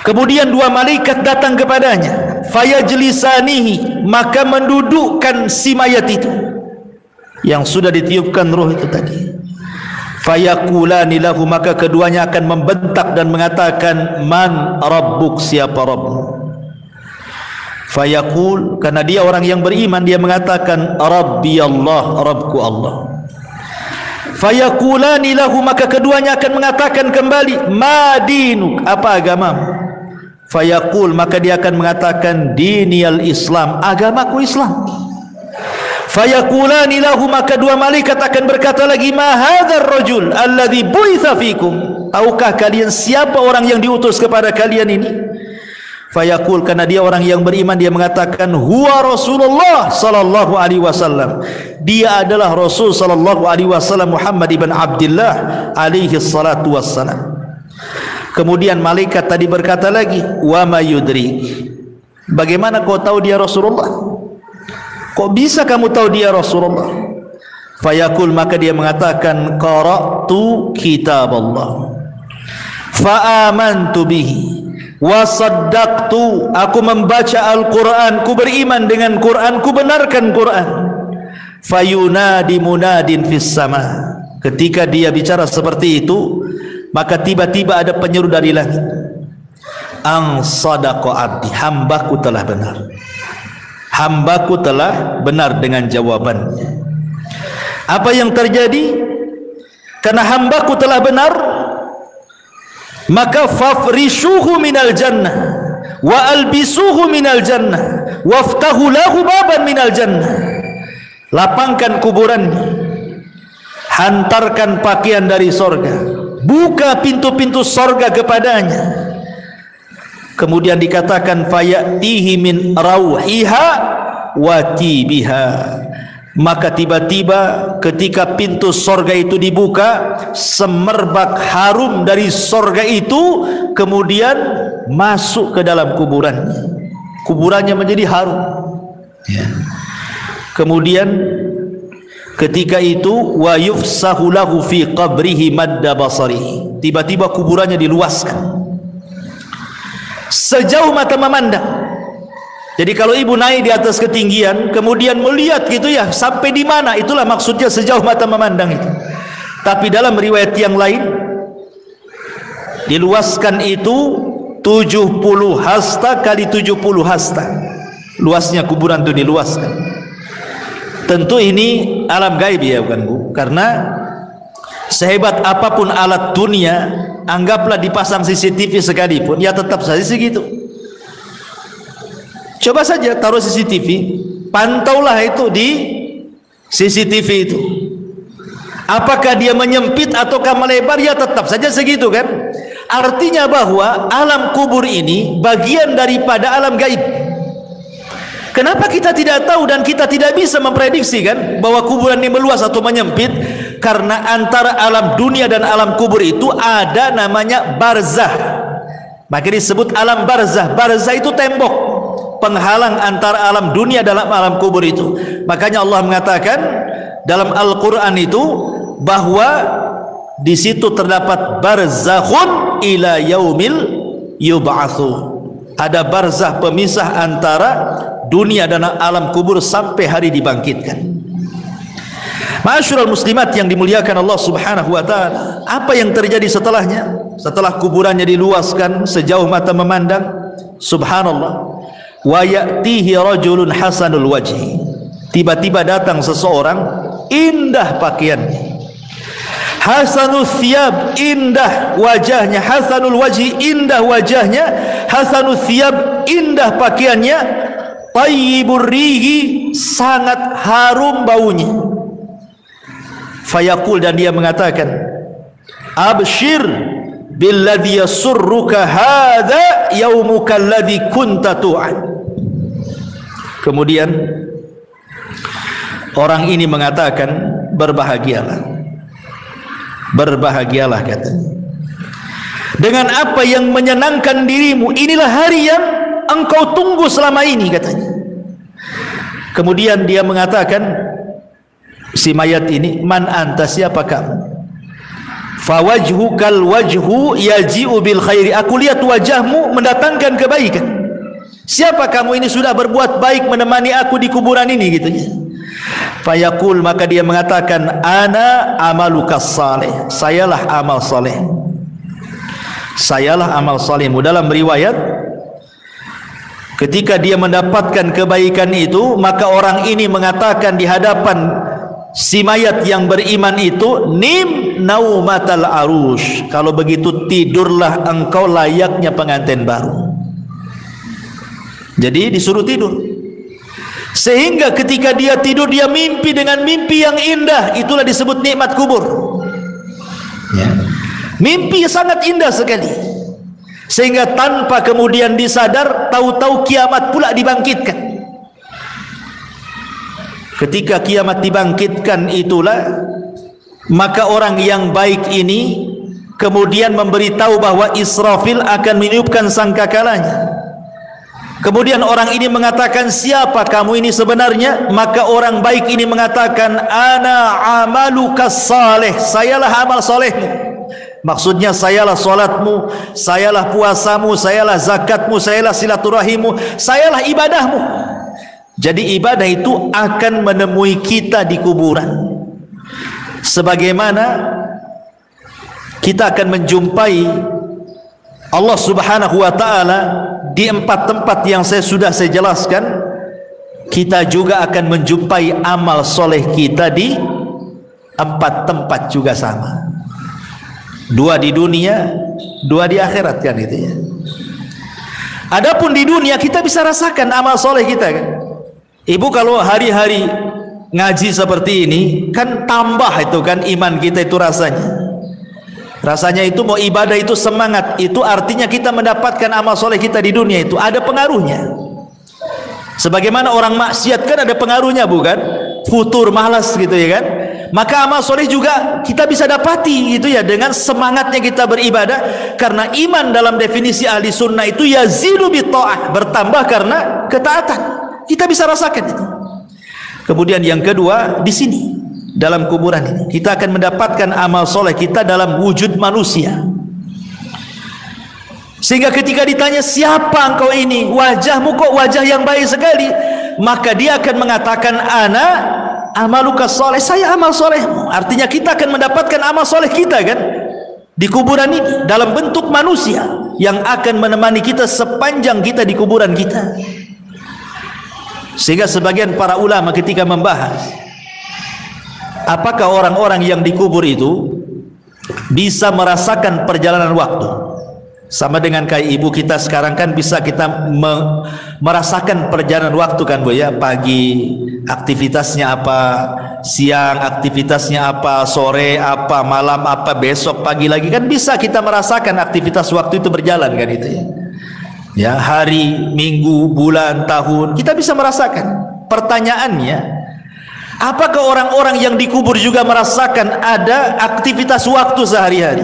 Kemudian dua malaikat datang kepadanya, fayajlisanihi, maka mendudukkan si mayat itu yang sudah ditiupkan roh itu tadi. Fayaqulani lahu, maka keduanya akan membentak dan mengatakan, man rabbuk, siapa Rabbmu? Fayaqul, karena dia orang yang beriman, dia mengatakan, Rabbi Allah, Rabbku Allah. Fayaqulani lahu, maka keduanya akan mengatakan kembali, ma dinuk, apa agamamu? Fayaqul, maka dia akan mengatakan, diniyal Islam, agamaku Islam. Fayaqulani lahu, maka dua malaikat akan berkata lagi, ma hadzal rajul alladzi buitsa fikum, tahukah kalian siapa orang yang diutus kepada kalian ini? Fayaqul, karena dia orang yang beriman, dia mengatakan, huwa Rasulullah sallallahu alaihi wasallam, dia adalah Rasul sallallahu alaihi wasallam Muhammad ibn Abdullah alaihi salatu wassalam. Kemudian malaikat tadi berkata lagi, wa ma yudrik, bagaimana kau tahu dia Rasulullah? Kok bisa kamu tahu dia Rasulullah? Fayaqul, maka dia mengatakan, qara'tu kitab Allah fa amantu bihi wa saddaqtu, aku membaca Al-Quran, ku beriman dengan Quran, ku benarkan Quran. Fayunadi munadin fis sama, ketika dia bicara seperti itu, maka tiba-tiba ada penyeru dari langit, ang sadaqa abdi, hambaku telah benar, hambaku telah benar dengan jawabannya. Apa yang terjadi? Karena hambaku telah benar, maka fafrishuhu minal jannah wa albisuhu minal jannah waftahu lahu baban minal jannah, lapangkan kuburannya, hantarkan pakaian dari sorga, buka pintu-pintu sorga kepadanya. Kemudian dikatakan, fayatihi min rauhiha wa tibiha, maka tiba-tiba ketika pintu sorga itu dibuka, semerbak harum dari sorga itu kemudian masuk ke dalam kuburannya, kuburannya menjadi harum ya. Kemudian ketika itu, wa yufsahu lahu fi qabrihi madda basarihi, tiba-tiba kuburannya diluaskan sejauh mata memandang. Jadi kalau ibu naik di atas ketinggian kemudian melihat gitu ya, sampai di mana, itulah maksudnya sejauh mata memandang itu. Tapi dalam riwayat yang lain diluaskan itu 70 hasta kali 70 hasta, luasnya kuburan itu diluaskan. Tentu ini alam gaib ya, bukan Bu? Karena sehebat apapun alat dunia, anggaplah dipasang CCTV sekalipun, ya tetap saja segitu. Coba saja taruh CCTV, pantaulah itu di CCTV itu, apakah dia menyempit ataukah melebar, ya tetap saja segitu kan. Artinya bahwa alam kubur ini bagian daripada alam gaib. Kenapa kita tidak tahu dan kita tidak bisa memprediksi kan bahwa kuburan ini meluas atau menyempit? Karena antara alam dunia dan alam kubur itu ada namanya barzah, maka disebut alam barzah. Barzah itu tembok penghalang antara alam dunia dan alam kubur itu. Makanya Allah mengatakan dalam Al-Quran itu bahwa di situ terdapat barzakhun ila yaumil yub'atsu, ada barzah pemisah antara dunia dan alam kubur sampai hari dibangkitkan. Ma'asyiral muslimat yang dimuliakan Allah Subhanahu wa taala, apa yang terjadi setelahnya? Setelah kuburannya diluaskan sejauh mata memandang, subhanallah, wa ya'tihi rajulun hasanul wajhi, tiba-tiba datang seseorang indah pakaiannya, Hasanul thiyab, indah wajahnya. Hasanul wajhi, indah wajahnya. Hasanul thiyab, indah pakaiannya. Tayyibur rihi, sangat harum baunya. Fayaqul, dan dia mengatakan, abshir billadhi yasurruka hadha yaumuka alladhi kunta tu'ad. Kemudian orang ini mengatakan, berbahagialah, berbahagialah katanya, dengan apa yang menyenangkan dirimu. Inilah hari yang engkau tunggu selama ini katanya. Kemudian dia mengatakan, si mayat ini, man anta, siapa kamu? Fawajhukal wajhu yaji'u bil khairi, aku lihat wajahmu mendatangkan kebaikan. Siapa kamu ini? Sudah berbuat baik menemani aku di kuburan ini gitu ya. Fayaqul, maka dia mengatakan, ana amalukas saleh, sayalah amal saleh, sayalah amal salehmu. Dalam riwayat, ketika dia mendapatkan kebaikan itu, maka orang ini mengatakan di hadapan si mayat yang beriman itu, nim naumatal arush, kalau begitu tidurlah engkau layaknya pengantin baru. Jadi disuruh tidur, sehingga ketika dia tidur dia mimpi dengan mimpi yang indah. Itulah disebut nikmat kubur ya. Mimpi sangat indah sekali, sehingga tanpa kemudian disadar, tahu-tahu kiamat pula dibangkitkan. Ketika kiamat dibangkitkan itulah, maka orang yang baik ini kemudian memberitahu bahwa Israfil akan meniupkan sangkakalanya. Kemudian orang ini mengatakan, siapa kamu ini sebenarnya? Maka orang baik ini mengatakan, ana amalukas saleh, sayalah amal solehmu. Maksudnya sayalah solatmu, sayalah puasamu, sayalah zakatmu, sayalah silaturahimmu, sayalah ibadahmu. Jadi ibadah itu akan menemui kita di kuburan, sebagaimana kita akan menjumpai Allah Subhanahu wa ta'ala di 4 tempat yang saya jelaskan. Kita juga akan menjumpai amal soleh kita di 4 tempat juga sama. 2 di dunia, 2 di akhirat kan itu ya. Adapun di dunia kita bisa rasakan amal soleh kita kan. Ibu kalau hari-hari ngaji seperti ini kan tambah itu kan iman kita itu rasanya itu mau ibadah itu semangat, itu artinya kita mendapatkan amal soleh kita di dunia itu ada pengaruhnya. Sebagaimana orang maksiat kan ada pengaruhnya bukan? Futur, malas gitu ya kan. Maka amal soleh juga kita bisa dapati gitu ya, dengan semangatnya kita beribadah. Karena iman dalam definisi ahli sunnah itu yazidu bi ta'ah, bertambah karena ketaatan. Kita bisa rasakan itu. Kemudian yang kedua, di sini dalam kuburan ini kita akan mendapatkan amal soleh kita dalam wujud manusia, sehingga ketika ditanya siapa engkau ini, wajahmu kok wajah yang baik sekali, maka dia akan mengatakan ana amalukas soleh, saya amal solehmu. Artinya kita akan mendapatkan amal soleh kita kan di kuburan ini dalam bentuk manusia yang akan menemani kita sepanjang kita di kuburan kita. Sehingga sebagian para ulama ketika membahas apakah orang-orang yang dikubur itu bisa merasakan perjalanan waktu, sama dengan kayak ibu kita sekarang kan bisa kita merasakan perjalanan waktu kan Bu ya, pagi aktivitasnya apa, siang aktivitasnya apa, sore apa, malam apa, besok pagi lagi kan bisa kita merasakan aktivitas waktu itu berjalan kan itu ya. Ya, hari, minggu, bulan, tahun kita bisa merasakan. Pertanyaannya, apakah orang-orang yang dikubur juga merasakan ada aktivitas waktu sehari-hari?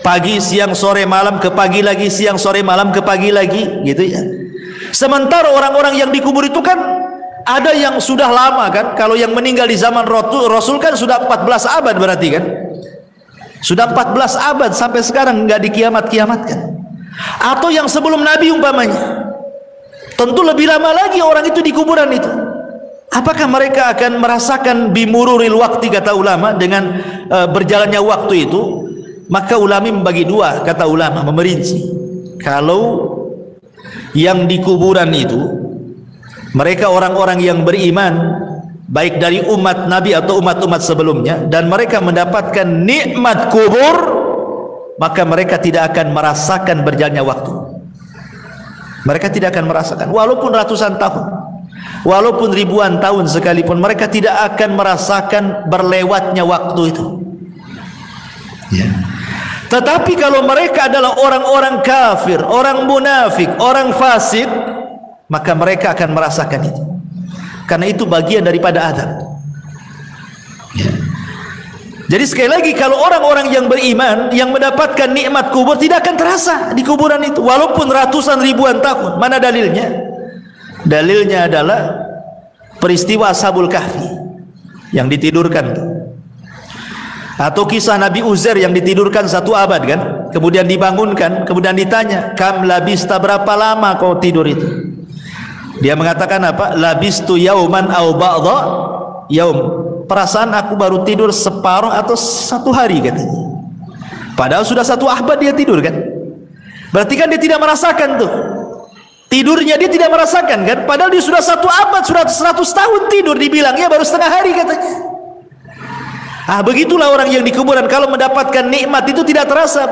Pagi, siang, sore, malam, ke pagi lagi, siang, sore, malam, ke pagi lagi, gitu ya. Sementara orang-orang yang dikubur itu kan ada yang sudah lama kan. Kalau yang meninggal di zaman Rasul kan sudah 14 abad berarti kan. Sudah 14 abad sampai sekarang nggak dikiamat-kiamatkan. Atau yang sebelum Nabi umpamanya, tentu lebih lama lagi orang itu di kuburan itu. Apakah mereka akan merasakan bimururil waktu, kata ulama, dengan berjalannya waktu itu? Maka ulama membagi dua, kata ulama memerinci. Kalau yang di kuburan itu mereka orang-orang yang beriman, baik dari umat Nabi atau umat-umat sebelumnya, dan mereka mendapatkan nikmat kubur, maka mereka tidak akan merasakan berjalannya waktu. Mereka tidak akan merasakan, walaupun ratusan tahun, walaupun ribuan tahun sekalipun, mereka tidak akan merasakan berlewatnya waktu itu. Ya. Tetapi kalau mereka adalah orang-orang kafir, orang munafik, orang fasik, maka mereka akan merasakan itu, karena itu bagian daripada azab. Ya. Jadi sekali lagi, kalau orang-orang yang beriman yang mendapatkan nikmat kubur tidak akan terasa di kuburan itu, walaupun ratusan ribuan tahun. Mana dalilnya? Dalilnya adalah peristiwa Ashabul Kahfi yang ditidurkan, atau kisah Nabi Uzair yang ditidurkan 1 abad kan, kemudian dibangunkan, kemudian ditanya, kam labista, berapa lama kau tidur itu? Dia mengatakan apa? Labistu yauman au ba'dha yaum, perasaan aku baru tidur separuh atau 1 hari katanya. Padahal sudah 1 abad dia tidur kan. Berarti kan dia tidak merasakan tuh tidurnya, dia tidak merasakan kan, padahal dia sudah 1 abad, sudah 100 tahun tidur, dibilangnya baru setengah hari katanya. Begitulah orang yang di kuburan, kalau mendapatkan nikmat itu tidak terasa,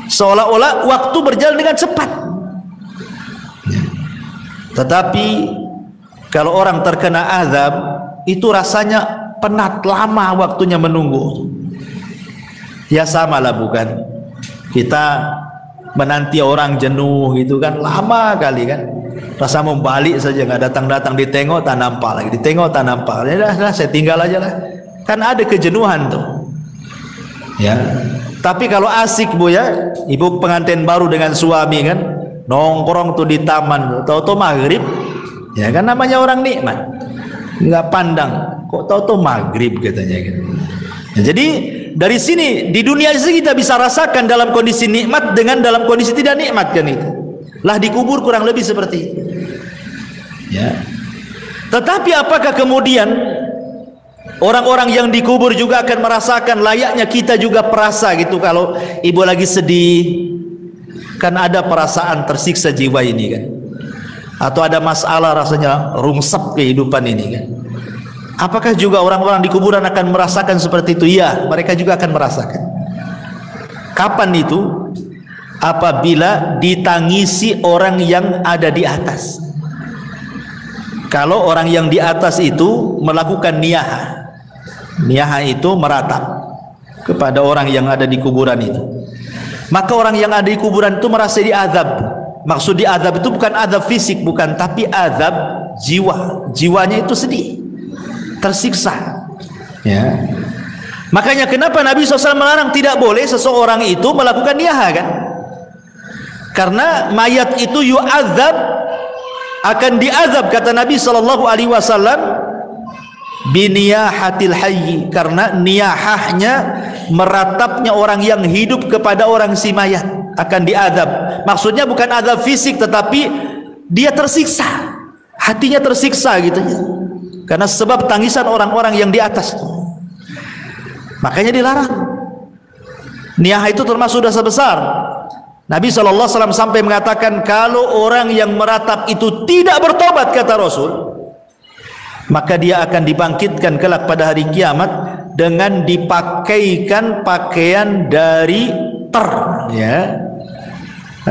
seolah-olah waktu berjalan dengan cepat. Tetapi kalau orang terkena azab, itu rasanya penat, lama waktunya menunggu. Ya samalah, bukan? Kita menanti orang jenuh gitu kan, lama kali kan, rasa mau balik saja, nggak datang-datang, ditengok tak nampak lagi, ditengok tak nampak, ya dah, saya tinggal aja lah, kan ada kejenuhan tuh. Ya, tapi kalau asik bu ya, ibu pengantin baru dengan suami kan, nongkrong tuh di taman, tahu-tahu maghrib, ya kan namanya orang nikmat, nggak pandang, kok tahu-tahu maghrib katanya gitu. Ya, jadi dari sini di dunia ini kita bisa rasakan dalam kondisi nikmat dengan dalam kondisi tidak nikmat kan itu. Lah di kubur kurang lebih seperti itu. Ya. Tetapi apakah kemudian orang-orang yang dikubur juga akan merasakan layaknya kita juga perasa gitu, kalau ibu lagi sedih, kan ada perasaan tersiksa jiwa ini kan, atau ada masalah rasanya rungsep kehidupan ini kan. Apakah juga orang-orang di kuburan akan merasakan seperti itu? Ya, mereka juga akan merasakan. Kapan itu? Apabila ditangisi orang yang ada di atas. Kalau orang yang di atas itu melakukan niyaha, niyaha itu meratap kepada orang yang ada di kuburan itu, maka orang yang ada di kuburan itu merasa diazab. Maksud diazab itu bukan azab fisik, bukan, tapi azab jiwa. Jiwanya itu sedih, tersiksa. Ya. Makanya kenapa Nabi SAW melarang, tidak boleh seseorang itu melakukan niyaha kan? Karena mayat itu yu'adzab, akan diazab, kata Nabi SAW, biniyahatil hayyi, karena niyahahnya, meratapnya orang yang hidup kepada orang si mayat, akan diazab. Maksudnya bukan azab fisik, tetapi dia tersiksa, hatinya tersiksa gitu ya, karena sebab tangisan orang-orang yang di atas. Makanya dilarang. Niyah itu termasuk dosa besar. Nabi SAW sampai mengatakan, kalau orang yang meratap itu tidak bertobat, kata Rasul, maka dia akan dibangkitkan kelak pada hari kiamat dengan dipakaikan pakaian dari ya,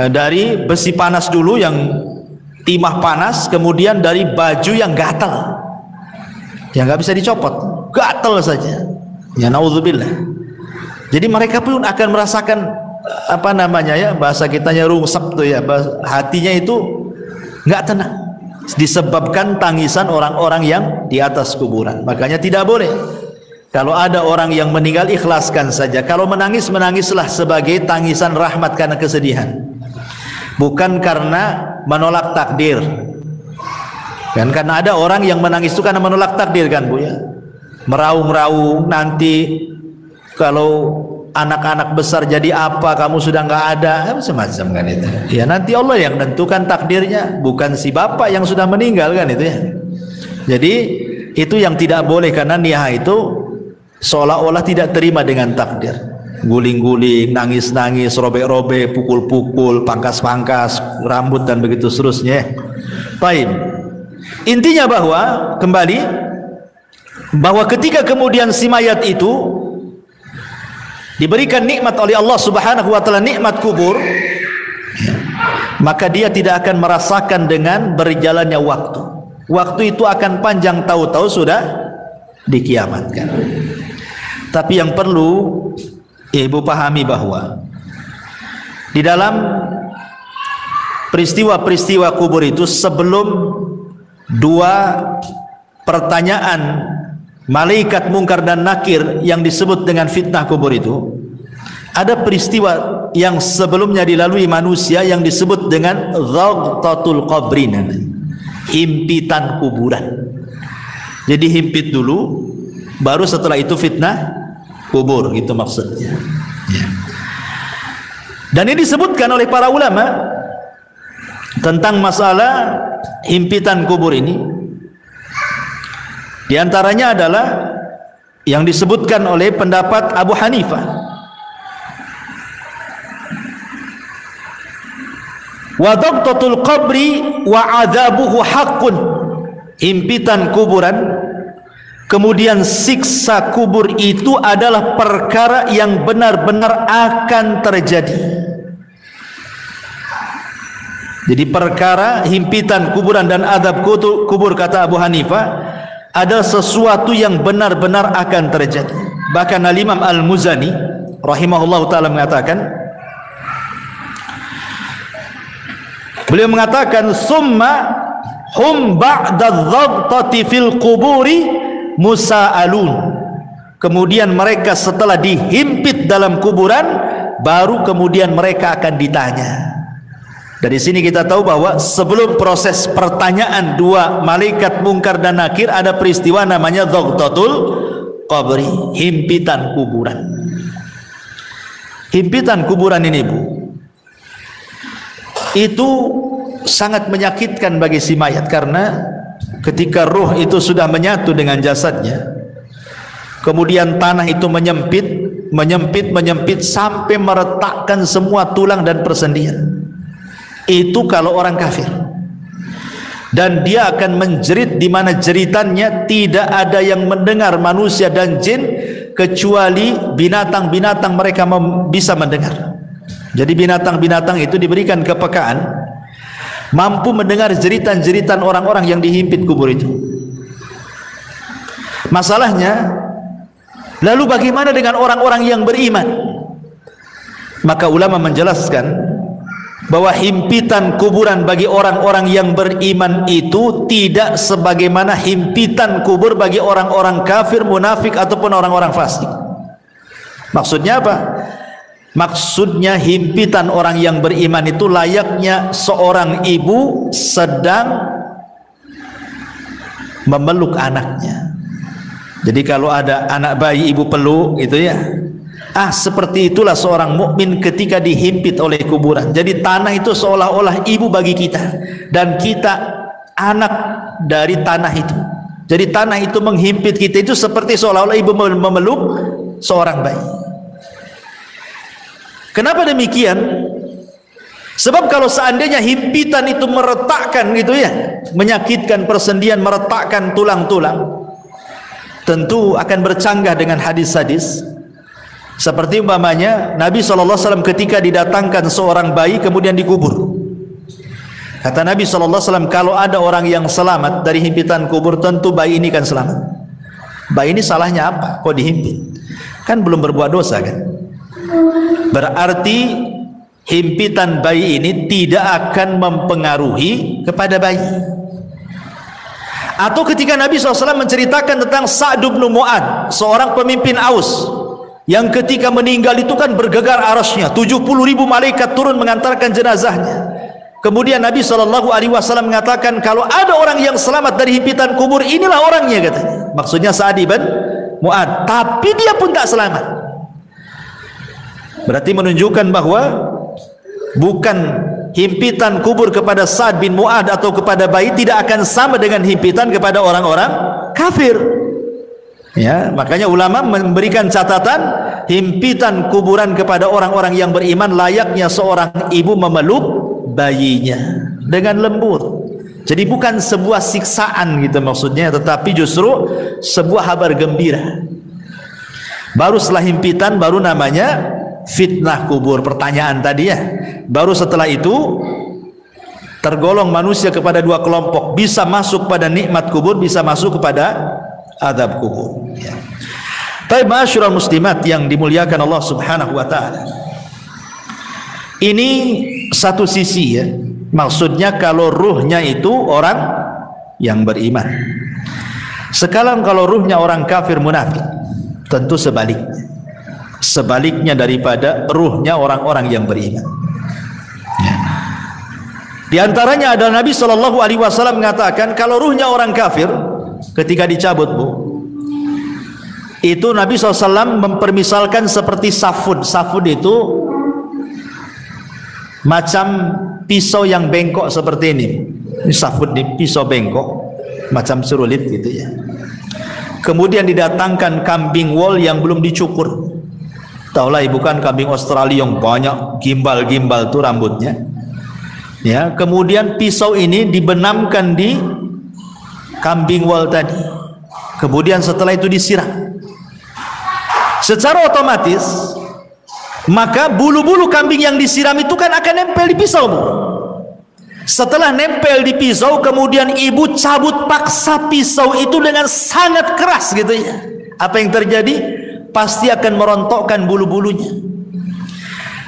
dari besi panas dulu yang timah panas, kemudian dari baju yang gatal, yang nggak bisa dicopot, gatal saja. Ya naudzubillah. Jadi mereka pun akan merasakan apa namanya ya, bahasa kitanya rungsep tuh ya, hatinya itu nggak tenang, disebabkan tangisan orang-orang yang di atas kuburan. Makanya tidak boleh, kalau ada orang yang meninggal, ikhlaskan saja. Kalau menangis, menangislah sebagai tangisan rahmat karena kesedihan, bukan karena menolak takdir kan. Karena ada orang yang menangis itu karena menolak takdir kan bu ya, meraung-raung, nanti kalau anak-anak besar jadi apa, kamu sudah nggak ada, semacam kan itu ya. Nanti Allah yang tentukan takdirnya, bukan si bapak yang sudah meninggal kan itu ya. Jadi itu yang tidak boleh, karena niyah itu seolah-olah tidak terima dengan takdir, guling-guling, nangis-nangis, robek-robek, pukul-pukul, pangkas-pangkas rambut dan begitu seterusnya. Baik. Intinya bahwa ketika kemudian si mayat itu diberikan nikmat oleh Allah Subhanahu wa taala, nikmat kubur, maka dia tidak akan merasakan dengan berjalannya waktu. Waktu itu akan panjang, tahu-tahu sudah dikiamatkan. Tapi yang perlu ibu pahami bahwa di dalam peristiwa-peristiwa kubur itu, sebelum dua pertanyaan malaikat mungkar dan nakir yang disebut dengan fitnah kubur itu, ada peristiwa yang sebelumnya dilalui manusia yang disebut dengan dhaghtatul qabrin, himpitan kuburan. Jadi himpit dulu, baru setelah itu fitnah kubur, gitu maksudnya. Dan ini disebutkan oleh para ulama tentang masalah himpitan kubur ini. Di antaranya adalah yang disebutkan oleh pendapat Abu Hanifah, wa dhaghtatul qabri wa adzabuhu haqqun, himpitan kuburan kemudian siksa kubur itu adalah perkara yang benar-benar akan terjadi. Jadi perkara himpitan kuburan dan azab kubur, kata Abu Hanifah, adalah sesuatu yang benar-benar akan terjadi. Bahkan Al-Imam Al-Muzani rahimahullah ta'ala mengatakan, beliau mengatakan, summa hum ba'da dhaghtati fil quburi musa'alun, kemudian mereka setelah dihimpit dalam kuburan, baru kemudian mereka akan ditanya. Dari sini kita tahu bahwa sebelum proses pertanyaan dua malaikat mungkar dan nakir, ada peristiwa namanya dhaghtatul qabri, himpitan kuburan. Himpitan kuburan ini, Bu, itu sangat menyakitkan bagi si mayat, karena ketika ruh itu sudah menyatu dengan jasadnya, kemudian tanah itu menyempit sampai meretakkan semua tulang dan persendian. Itu kalau orang kafir, dan dia akan menjerit di mana jeritannya tidak ada yang mendengar, manusia dan jin, kecuali binatang-binatang mereka bisa mendengar. Jadi binatang-binatang itu diberikan kepekaan, mampu mendengar jeritan-jeritan orang-orang yang dihimpit kubur itu. Masalahnya, lalu bagaimana dengan orang-orang yang beriman? Maka ulama menjelaskan bahwa himpitan kuburan bagi orang-orang yang beriman itu tidak sebagaimana himpitan kubur bagi orang-orang kafir, munafik, ataupun orang-orang fasik. Maksudnya apa? Maksudnya himpitan orang yang beriman itu layaknya seorang ibu sedang memeluk anaknya. Jadi kalau ada anak bayi ibu peluk gitu ya, seperti itulah seorang mukmin ketika dihimpit oleh kuburan. Jadi tanah itu seolah-olah ibu bagi kita, dan kita anak dari tanah itu. Jadi tanah itu menghimpit kita itu seperti seolah-olah ibu memeluk seorang bayi. Kenapa demikian? Sebab kalau seandainya himpitan itu meretakkan gitu ya, menyakitkan persendian, meretakkan tulang-tulang, tentu akan bercanggah dengan hadis-hadis. Seperti umpamanya Nabi SAW ketika didatangkan seorang bayi kemudian dikubur, kata Nabi SAW, kalau ada orang yang selamat dari himpitan kubur, tentu bayi ini kan selamat. Bayi ini salahnya apa? Kok dihimpit? Kan belum berbuat dosa kan? Berarti himpitan bayi ini tidak akan mempengaruhi kepada bayi. Atau ketika Nabi SAW menceritakan tentang Sa'd bin Mu'adz, seorang pemimpin Aus, yang ketika meninggal itu kan bergegar arasnya, 70.000 malaikat turun mengantarkan jenazahnya. Kemudian Nabi SAW mengatakan, kalau ada orang yang selamat dari himpitan kubur, inilah orangnya, katanya. Maksudnya Sa'd bin Mu'adz. Tapi dia pun tak selamat. Berarti menunjukkan bahwa bukan himpitan kubur kepada Sa'd bin Mu'adz atau kepada bayi tidak akan sama dengan himpitan kepada orang-orang kafir. Ya, makanya ulama memberikan catatan, himpitan kuburan kepada orang-orang yang beriman layaknya seorang ibu memeluk bayinya dengan lembut. Jadi bukan sebuah siksaan gitu maksudnya, tetapi justru sebuah kabar gembira. Baru setelah himpitan baru namanya fitnah kubur, pertanyaan tadi ya. Baru setelah itu tergolong manusia kepada dua kelompok, bisa masuk pada nikmat kubur, bisa masuk kepada azab kubur ya. Baik, ma'asyiral muslimat yang dimuliakan Allah Subhanahu wa taala. Ini satu sisi ya. Maksudnya kalau ruhnya itu orang yang beriman. Sekarang kalau ruhnya orang kafir munafik, tentu sebaliknya. Sebaliknya daripada ruhnya orang-orang yang beriman. Ya. Di antaranya adalah Nabi SAW mengatakan kalau ruhnya orang kafir ketika dicabut itu Nabi SAW mempermisalkan seperti safud. Safud itu macam pisau yang bengkok seperti ini. Ini safud, di pisau bengkok macam serulit gitu ya. Kemudian didatangkan kambing wol yang belum dicukur. Taulah bukan kambing Australia yang banyak gimbal-gimbal tuh rambutnya. Ya, kemudian pisau ini dibenamkan di kambing wol tadi. Kemudian setelah itu disiram. Secara otomatis maka bulu-bulu kambing yang disiram itu kan akan nempel di pisau. Setelah nempel di pisau, kemudian ibu cabut paksa pisau itu dengan sangat keras gitu ya. Apa yang terjadi? Pasti akan merontokkan bulu-bulunya.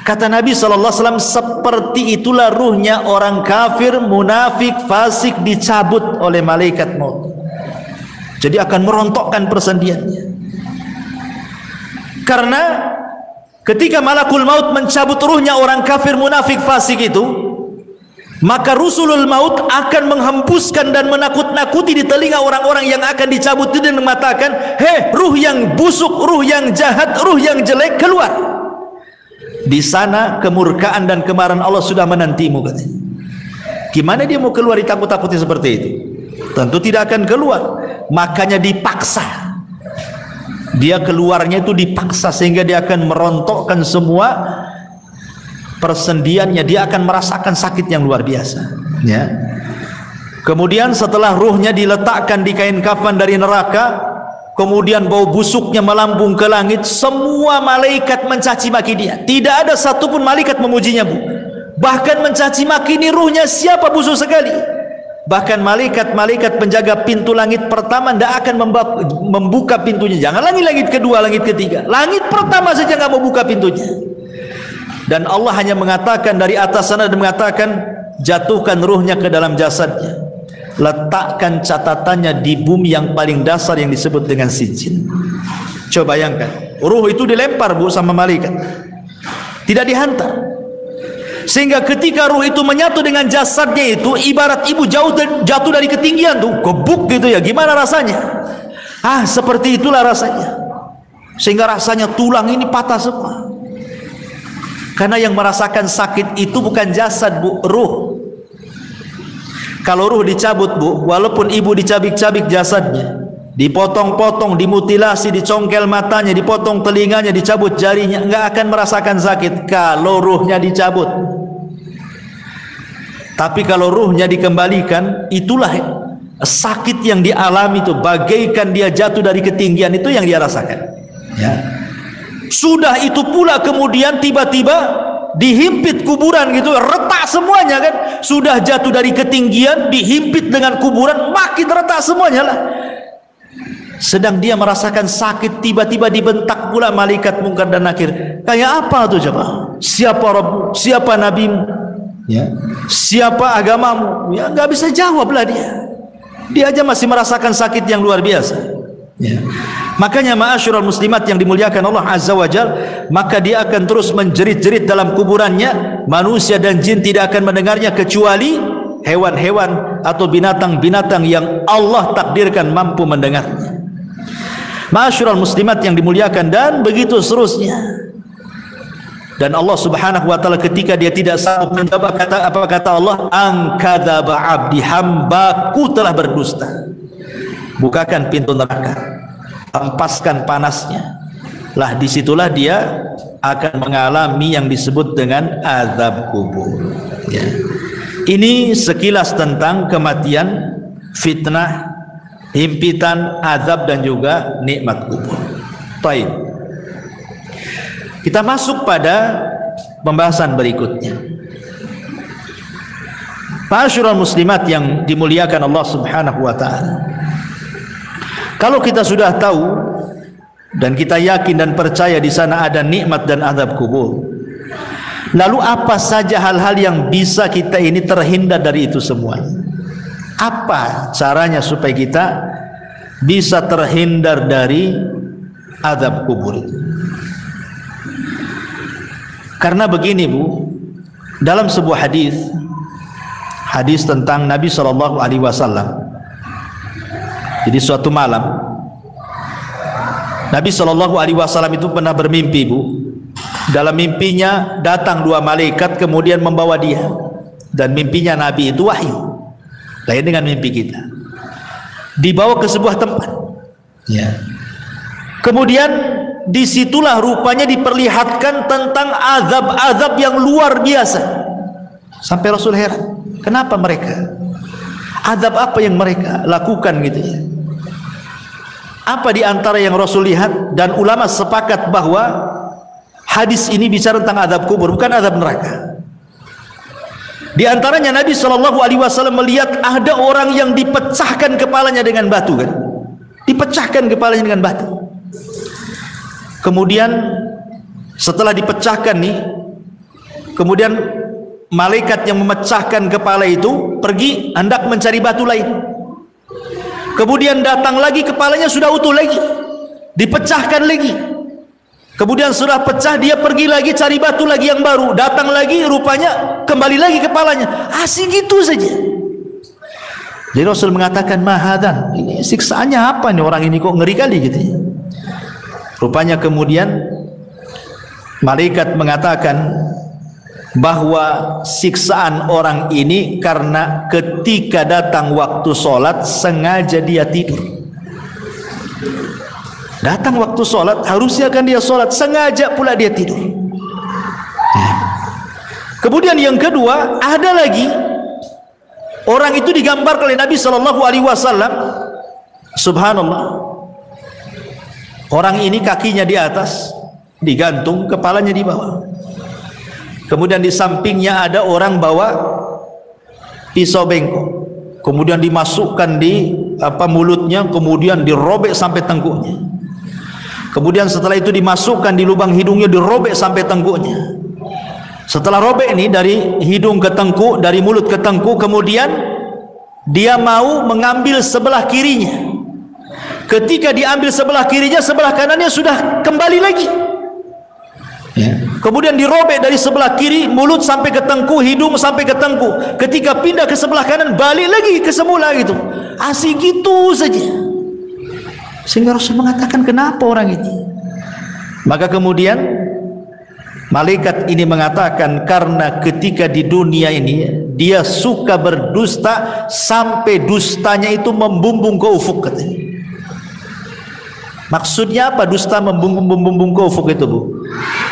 Kata Nabi SAW, seperti itulah ruhnya orang kafir, munafik, fasik dicabut oleh malaikat maut. Jadi akan merontokkan persendiannya. Karena ketika malakul maut mencabut ruhnya orang kafir, munafik, fasik itu, maka rusulul maut akan menghembuskan dan menakut-nakuti di telinga orang-orang yang akan dicabut itu dan mengatakan, hei ruh yang busuk, ruh yang jahat, ruh yang jelek, keluar. Di sana kemurkaan dan kemarahan Allah sudah menantimu katanya. Gimana dia mau keluar ditakut-takuti seperti itu? Tentu tidak akan keluar. Makanya dipaksa. Dia keluarnya itu dipaksa sehingga dia akan merontokkan semua persendiannya. Dia akan merasakan sakit yang luar biasa ya. Kemudian setelah ruhnya diletakkan di kain kafan dari neraka, kemudian bau busuknya melambung ke langit, semua malaikat mencaci maki dia. Tidak ada satupun malaikat memujinya, Bu. Bahkan mencaci maki, ini ruhnya siapa busuk sekali. Bahkan malaikat-malaikat penjaga pintu langit pertama tidak akan membuka pintunya. Jangan langit kedua, langit ketiga. Langit pertama saja nggak mau buka pintunya. Dan Allah hanya mengatakan dari atas sana dan mengatakan, jatuhkan ruhnya ke dalam jasadnya. Letakkan catatannya di bumi yang paling dasar yang disebut dengan sijin. Coba bayangkan, ruh itu dilempar, Bu, sama malaikat. Tidak dihantar. Sehingga ketika ruh itu menyatu dengan jasadnya itu ibarat ibu jatuh dari ketinggian tuh, gebuk gitu ya. Gimana rasanya? Seperti itulah rasanya. Sehingga rasanya tulang ini patah semua. Karena yang merasakan sakit itu bukan jasad, Bu, ruh. Kalau ruh dicabut, Bu, walaupun ibu dicabik-cabik jasadnya, dipotong-potong, dimutilasi, dicongkel matanya, dipotong telinganya, dicabut jarinya, enggak akan merasakan sakit kalau ruhnya dicabut. Tapi kalau ruhnya dikembalikan, itulah sakit yang dialami itu, bagaikan dia jatuh dari ketinggian, itu yang dia rasakan ya. Sudah itu pula kemudian tiba-tiba dihimpit kuburan gitu, retak semuanya kan. Sudah jatuh dari ketinggian, dihimpit dengan kuburan, makin retak semuanya lah. Sedang dia merasakan sakit, tiba-tiba dibentak pula malaikat Munkar dan Nakir. Kayak apa tuh coba? Siapa Rabb? Siapa nabimu? Ya. Siapa agamamu? Ya, nggak bisa jawablah dia. Dia aja masih merasakan sakit yang luar biasa. Ya. Makanya ma'asyiral muslimat yang dimuliakan Allah Azza wa Jal, maka dia akan terus menjerit-jerit dalam kuburannya. Manusia dan jin tidak akan mendengarnya kecuali hewan-hewan atau binatang-binatang yang Allah takdirkan mampu mendengarnya. Ma'asyiral muslimat yang dimuliakan, dan begitu seterusnya. Dan Allah Subhanahu wa taala ketika dia tidak sanggup menjawab, apa kata Allah? Angkadzaba abdi, hambaku telah berdusta. Bukakan pintu neraka, hempaskan panasnya. Lah disitulah dia akan mengalami yang disebut dengan azab kubur ya. Ini sekilas tentang kematian, fitnah, himpitan, azab dan juga nikmat kubur. Baik. Kita masuk pada pembahasan berikutnya. Ma'asyiral muslimat yang dimuliakan Allah Subhanahu wa taala. Kalau kita sudah tahu dan kita yakin dan percaya di sana ada nikmat dan azab kubur, lalu apa saja hal-hal yang bisa kita ini terhindar dari itu semua? Apa caranya supaya kita bisa terhindar dari azab kubur itu? Karena begini Bu, dalam sebuah hadis tentang Nabi SAW. Jadi suatu malam Nabi SAW itu pernah bermimpi Bu. Dalam mimpinya datang dua malaikat kemudian membawa dia, dan mimpinya Nabi itu wahyu, lain dengan mimpi kita. Dibawa ke sebuah tempat, ya. Kemudian disitulah rupanya diperlihatkan tentang azab-azab yang luar biasa. Sampai Rasul heran, kenapa mereka? Azab apa yang mereka lakukan gitu ya? Apa di antara yang Rasul lihat? Dan ulama sepakat bahwa hadis ini bicara tentang azab kubur, bukan azab neraka. Di antaranya Nabi SAW melihat ada orang yang dipecahkan kepalanya dengan batu, kan? Dipecahkan kepalanya dengan batu. Kemudian setelah dipecahkan nih, kemudian malaikat yang memecahkan kepala itu pergi hendak mencari batu lain. Kemudian datang lagi, kepalanya sudah utuh lagi, dipecahkan lagi. Kemudian sudah pecah, dia pergi lagi cari batu lagi yang baru, datang lagi, rupanya kembali lagi kepalanya. Asik gitu saja. Jadi Rasul mengatakan, mahadan, ini siksaannya apa nih orang ini, kok ngeri kali gitu ya. Rupanya kemudian malaikat mengatakan bahwa siksaan orang ini karena ketika datang waktu sholat sengaja dia tidur. Datang waktu sholat, harusnya kan dia sholat, sengaja pula dia tidur. Kemudian yang kedua, ada lagi orang itu digambarkan oleh Nabi SAW. Subhanallah, orang ini kakinya di atas digantung, kepalanya di bawah. Kemudian di sampingnya ada orang bawa pisau bengkok, kemudian dimasukkan di mulutnya, kemudian dirobek sampai tengkuknya. Kemudian setelah itu dimasukkan di lubang hidungnya, dirobek sampai tengkuknya. Setelah robek ini dari hidung ke tengkuk, dari mulut ke tengkuk, kemudian dia mau mengambil sebelah kirinya. Ketika diambil sebelah kirinya, sebelah kanannya sudah kembali lagi. Ya. Kemudian dirobek dari sebelah kiri, mulut sampai ke tengkuk, hidung sampai ke tengkuk. Ketika pindah ke sebelah kanan, balik lagi ke semula gitu. Asik gitu saja. Sehingga Rasul mengatakan, kenapa orang ini? Maka kemudian malaikat ini mengatakan, karena ketika di dunia ini dia suka berdusta sampai dustanya itu membumbung ke ufuk, katanya. Maksudnya apa dusta membumbung ke ufuk itu, Bu?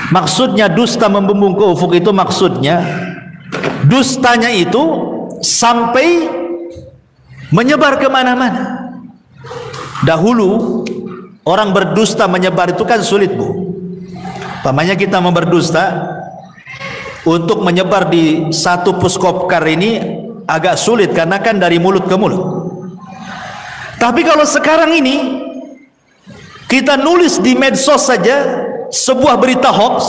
Maksudnya dusta membumbung ke ufuk itu, maksudnya dustanya itu sampai menyebar kemana-mana. Dahulu orang berdusta menyebar itu kan sulit, Bu. Pamannya kita mau berdusta, untuk menyebar di satu puskopkar ini agak sulit karena kan dari mulut ke mulut. Tapi kalau sekarang ini kita nulis di medsos saja sebuah berita hoax,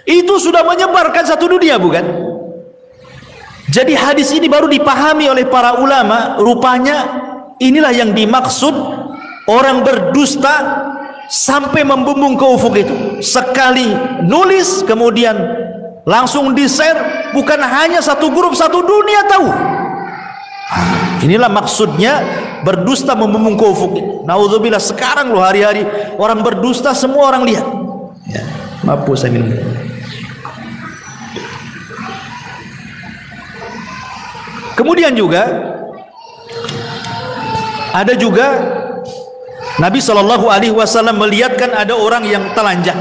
itu sudah menyebarkan satu dunia, bukan? Jadi hadis ini baru dipahami oleh para ulama, rupanya inilah yang dimaksud orang berdusta sampai membumbung ke ufuk itu. Sekali nulis kemudian langsung di-share, bukan hanya satu grup, satu dunia tahu. Inilah maksudnya berdusta membumbung ke ufuk ini. Naudzubillah, sekarang loh hari-hari orang berdusta semua orang lihat. Ya, maaf saya minum. Kemudian juga ada juga Nabi SAW melihatkan ada orang yang telanjang.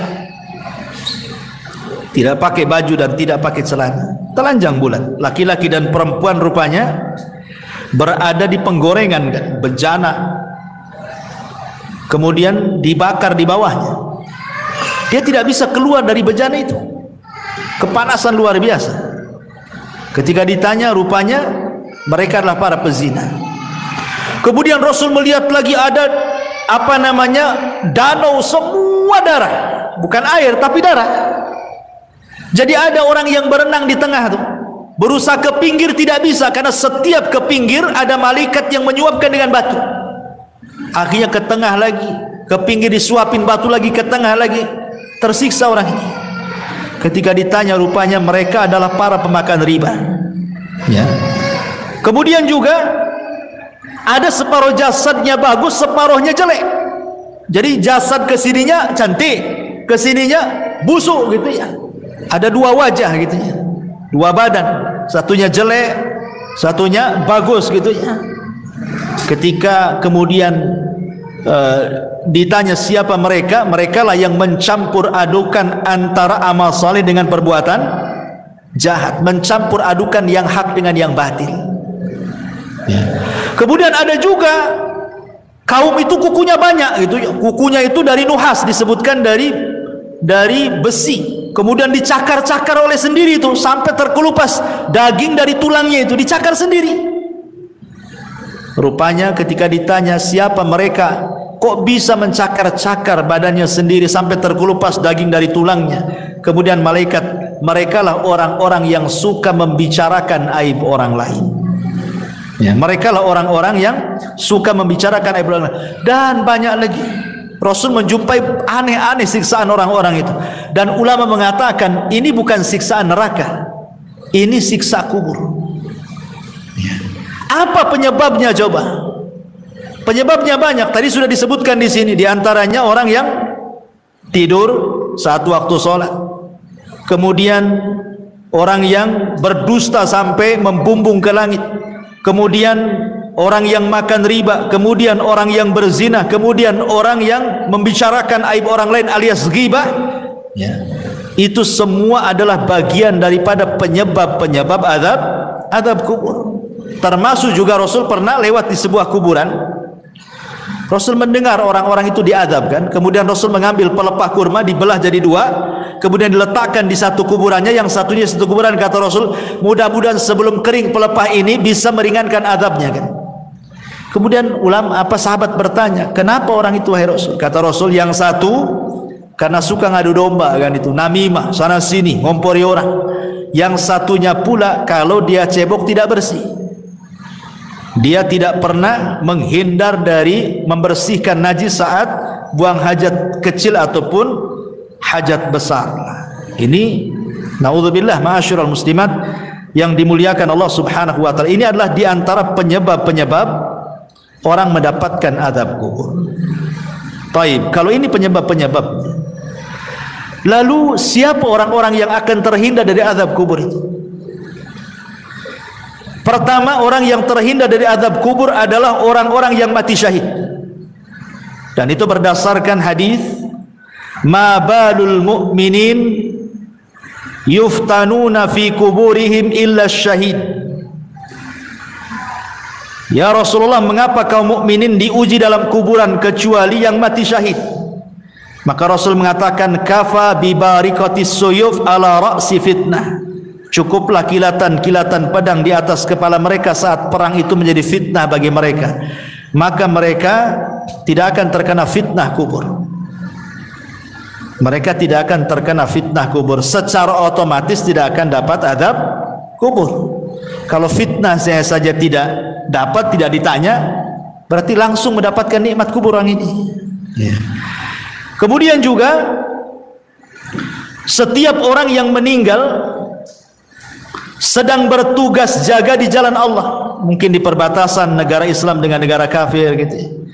tidak pakai baju dan tidak pakai celana, telanjang bulat. Laki-laki dan perempuan rupanya berada di penggorengan kan, bejana, kemudian dibakar di bawahnya. Dia tidak bisa keluar dari bejana itu, kepanasan luar biasa. Ketika ditanya, rupanya mereka adalah para pezina. Kemudian Rasul melihat lagi ada danau semua darah, bukan air tapi darah. Jadi ada orang yang berenang di tengah tuh, berusaha ke pinggir tidak bisa, karena setiap ke pinggir ada malaikat yang menyuapkan dengan batu. Akhirnya ke tengah lagi, ke pinggir disuapin batu lagi, ke tengah lagi, tersiksa orang ini. Ketika ditanya, rupanya mereka adalah para pemakan riba. Ya. Kemudian juga ada separuh jasadnya bagus, separuhnya jelek. Jadi jasad kesininya cantik, kesininya busuk gitu ya. Ada dua wajah gitu ya, dua badan, satunya jelek, satunya bagus gitu ya. Ketika kemudian ditanya siapa mereka, mereka lah yang mencampur adukan antara amal saleh dengan perbuatan jahat, mencampur adukan yang hak dengan yang batil ya. Kemudian ada juga kaum itu kukunya banyak gitu, kukunya itu dari nuhas, disebutkan dari besi, kemudian dicakar-cakar oleh sendiri itu sampai terkelupas daging dari tulangnya itu dicakar sendiri. Rupanya ketika ditanya siapa mereka, kok bisa mencakar-cakar badannya sendiri sampai terkelupas daging dari tulangnya, kemudian malaikat, merekalah orang-orang yang suka membicarakan aib orang lain ya. Merekalah orang-orang yang suka membicarakan aib orang lain. Dan banyak lagi, Rasul menjumpai aneh-aneh siksaan orang-orang itu. Dan ulama mengatakan ini bukan siksaan neraka, ini siksa kubur ya. Apa penyebabnya coba? Penyebabnya banyak. Tadi sudah disebutkan di sini. Di antaranya orang yang tidur saat waktu sholat. Kemudian orang yang berdusta sampai membumbung ke langit. Kemudian orang yang makan riba. Kemudian orang yang berzina. Kemudian orang yang membicarakan aib orang lain alias ghibah ya. Itu semua adalah bagian daripada penyebab-penyebab azab kubur. Termasuk juga Rasul pernah lewat di sebuah kuburan. Rasul mendengar orang-orang itu diazabkan. Kemudian Rasul mengambil pelepah kurma, dibelah jadi dua, kemudian diletakkan di satu kuburannya, yang satunya satu kuburan. Kata Rasul, mudah-mudahan sebelum kering pelepah ini bisa meringankan azabnya kan. Kemudian sahabat bertanya, kenapa orang itu wahai Rasul? Kata Rasul, yang satu karena suka ngadu domba kan, itu namimah, sana sini ngompori orang. Yang satunya pula kalau dia cebok tidak bersih. Dia tidak pernah menghindar dari membersihkan najis saat buang hajat kecil ataupun hajat besar. Ini naudzubillah ma'asyiral muslimat yang dimuliakan Allah Subhanahu wa taala. Ini adalah di antara penyebab-penyebab orang mendapatkan azab kubur. Taib, kalau ini penyebab-penyebabnya, lalu siapa orang-orang yang akan terhindar dari azab kubur itu? Pertama, orang yang terhindar dari azab kubur adalah orang-orang yang mati syahid. Dan itu berdasarkan hadis, ma balul mu'minin yuftanuna fi kuburihim illa syahid. Ya Rasulullah, mengapa kaum mukminin diuji dalam kuburan kecuali yang mati syahid? Maka Rasul mengatakan, kafa bi barikatis suyuf ala ra'si fitnah. Cukuplah kilatan-kilatan pedang di atas kepala mereka saat perang itu menjadi fitnah bagi mereka. Maka mereka tidak akan terkena fitnah kubur. Mereka tidak akan terkena fitnah kubur. Secara otomatis tidak akan dapat azab kubur. Kalau fitnah saya saja tidak dapat, tidak ditanya, berarti langsung mendapatkan nikmat kubur orang ini ya. Kemudian juga setiap orang yang meninggal sedang bertugas jaga di jalan Allah, mungkin di perbatasan negara Islam dengan negara kafir gitu,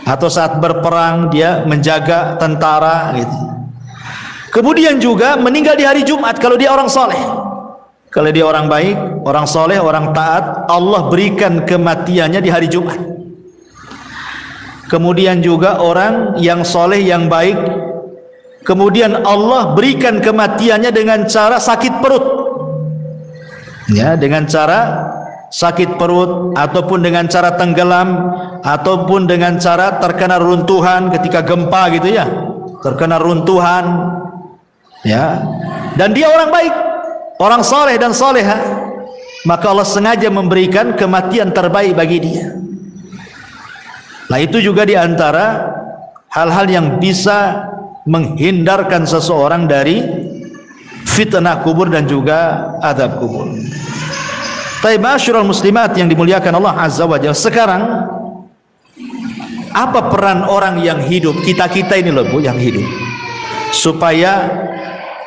atau saat berperang dia menjaga tentara gitu. Kemudian juga meninggal di hari Jumat kalau dia orang soleh. Kalau dia orang baik, orang soleh, orang taat, Allah berikan kematiannya di hari Jumat. Kemudian juga orang yang soleh, yang baik, kemudian Allah berikan kematiannya dengan cara sakit perut, ya, dengan cara sakit perut, ataupun dengan cara tenggelam, ataupun dengan cara terkena runtuhan ketika gempa gitu ya, terkena runtuhan, ya, dan dia orang baik, orang soleh dan soleha, maka Allah sengaja memberikan kematian terbaik bagi dia. Nah, itu juga diantara hal-hal yang bisa menghindarkan seseorang dari fitnah kubur dan juga azab kubur. Taib ma'asyiral muslimat yang dimuliakan Allah Azza wa Jalla, sekarang apa peran orang yang hidup, kita ini loh Bu, yang hidup, supaya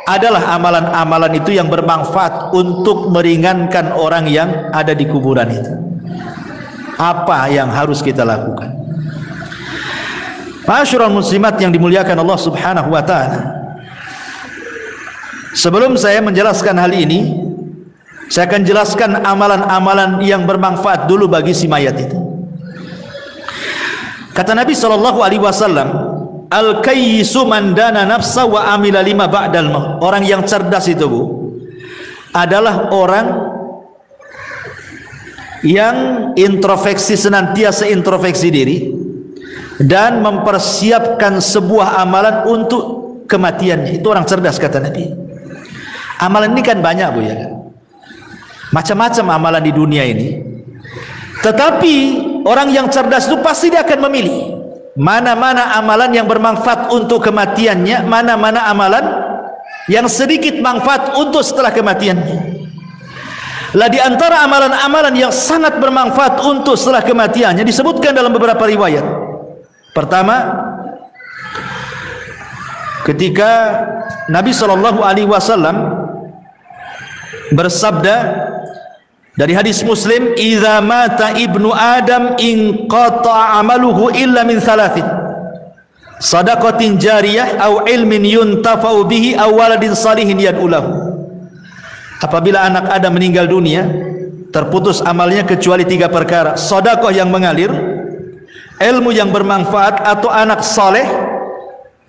adalah amalan-amalan itu yang bermanfaat untuk meringankan orang yang ada di kuburan itu. Apa yang harus kita lakukan? Ma'asyiral muslimat yang dimuliakan Allah Subhanahu wa taala, sebelum saya menjelaskan hal ini, saya akan jelaskan amalan-amalan yang bermanfaat dulu bagi si mayat itu. Kata Nabi sallallahu alaihi wasallam, al-kayyisu man dana nafsa wa amila lima ba'dal maut. Orang yang cerdas itu Bu, adalah orang yang introspeksi, senantiasa introspeksi diri dan mempersiapkan sebuah amalan untuk kematiannya. Itu orang cerdas, kata Nabi. Amalan ini kan banyak Bu, ya kan? Macam-macam amalan di dunia ini. Tetapi orang yang cerdas itu pasti dia akan memilih mana-mana amalan yang bermanfaat untuk kematiannya, mana-mana amalan yang sedikit manfaat untuk setelah kematiannya. Lah di antara amalan-amalan yang sangat bermanfaat untuk setelah kematiannya disebutkan dalam beberapa riwayat. Pertama, ketika Nabi sallallahu alaihi wasallam bersabda dari hadis Muslim, "Idza mata ibnu Adam inqata'a amaluhu illa min thalathin. Shadaqatin jariyah aw ilmin yuntafa'u bihi aw waladin salihin yad'u lahu." Apabila anak Adam meninggal dunia, terputus amalnya kecuali 3 perkara: sedekah yang mengalir, ilmu yang bermanfaat, atau anak saleh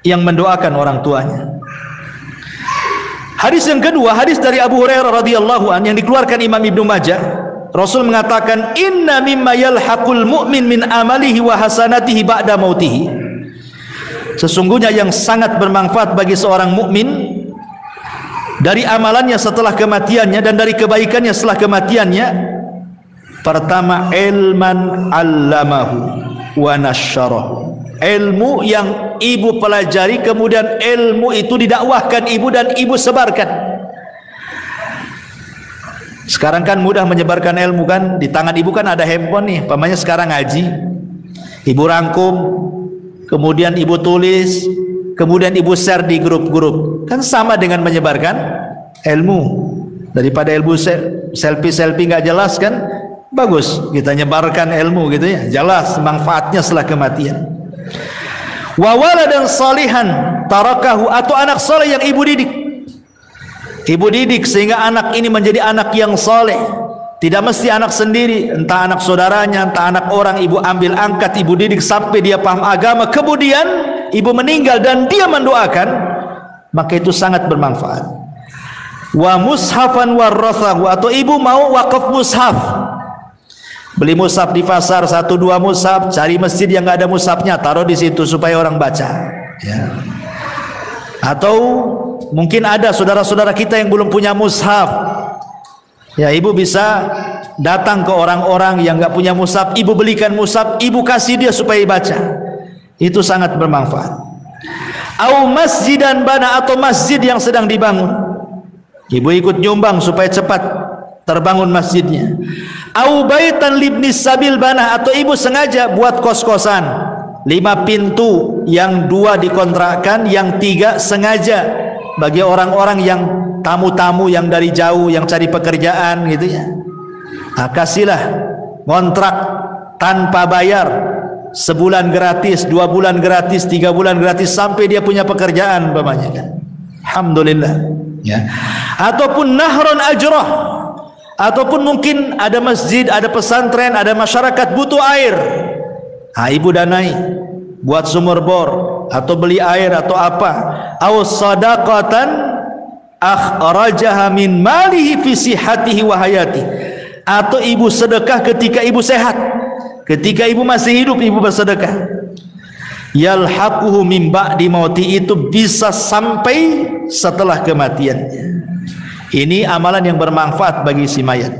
yang mendoakan orang tuanya. Hadis yang kedua, hadis dari Abu Hurairah radhiyallahu an yang dikeluarkan Imam Ibnu Majah. Rasul mengatakan, "Inna mimma yalhaqul mu'min min amalihi wa hasanatihi ba'da mautihi." Sesungguhnya yang sangat bermanfaat bagi seorang mukmin dari amalannya setelah kematiannya dan dari kebaikannya setelah kematiannya, pertama, ilman 'allamahu wa nasyarahu. Ilmu yang ibu pelajari, kemudian ilmu itu didakwahkan ibu dan ibu sebarkan. Sekarang kan mudah menyebarkan ilmu kan, di tangan ibu kan ada handphone nih, pamannya sekarang ngaji, ibu rangkum, kemudian ibu tulis, kemudian ibu share di grup-grup, kan sama dengan menyebarkan ilmu. Daripada ilmu selfie nggak jelas kan, bagus kita nyebarkan ilmu gitu ya, jelas manfaatnya setelah kematian. Wa waladan salihan tarakahu, atau anak saleh yang ibu didik. Ibu didik sehingga anak ini menjadi anak yang saleh. Tidak mesti anak sendiri, entah anak saudaranya, entah anak orang, ibu ambil angkat, ibu didik sampai dia paham agama, kemudian ibu meninggal dan dia mendoakan, maka itu sangat bermanfaat. Wa mushafan warathahu, atau ibu mau wakaf mushaf, beli mushaf di pasar 1-2 mushaf, cari masjid yang nggak ada mushafnya, taruh di situ supaya orang baca, ya. Atau mungkin ada saudara-saudara kita yang belum punya mushaf, ya, ibu bisa datang ke orang-orang yang nggak punya mushaf, ibu belikan mushaf, ibu kasih dia supaya baca. Itu sangat bermanfaat. Au masjidan bana, atau masjid yang sedang dibangun, ibu ikut nyumbang supaya cepat terbangun masjidnya. Au baitan libnis sabil bana, atau ibu sengaja buat kos-kosan 5 pintu, yang 2 dikontrakkan, yang 3 sengaja bagi orang-orang yang tamu-tamu yang dari jauh yang cari pekerjaan gitu ya. Nah, kasihlah kontrak tanpa bayar, sebulan gratis, 2 bulan gratis, 3 bulan gratis, sampai dia punya pekerjaan umpamanya kan. Alhamdulillah, ya. Ataupun nahron ajrah, ataupun mungkin ada masjid, ada pesantren, ada masyarakat butuh air, nah, ibu danai buat sumur bor, atau beli air atau apa, aw sadaqatan akhrajaha min malihi fi sihhatihi wa hayatihi, atau ibu sedekah ketika ibu sehat, ketika ibu masih hidup ibu bersedekah, yalhaquhu min ba'di mauti, itu bisa sampai setelah kematiannya. Ini amalan yang bermanfaat bagi si mayat.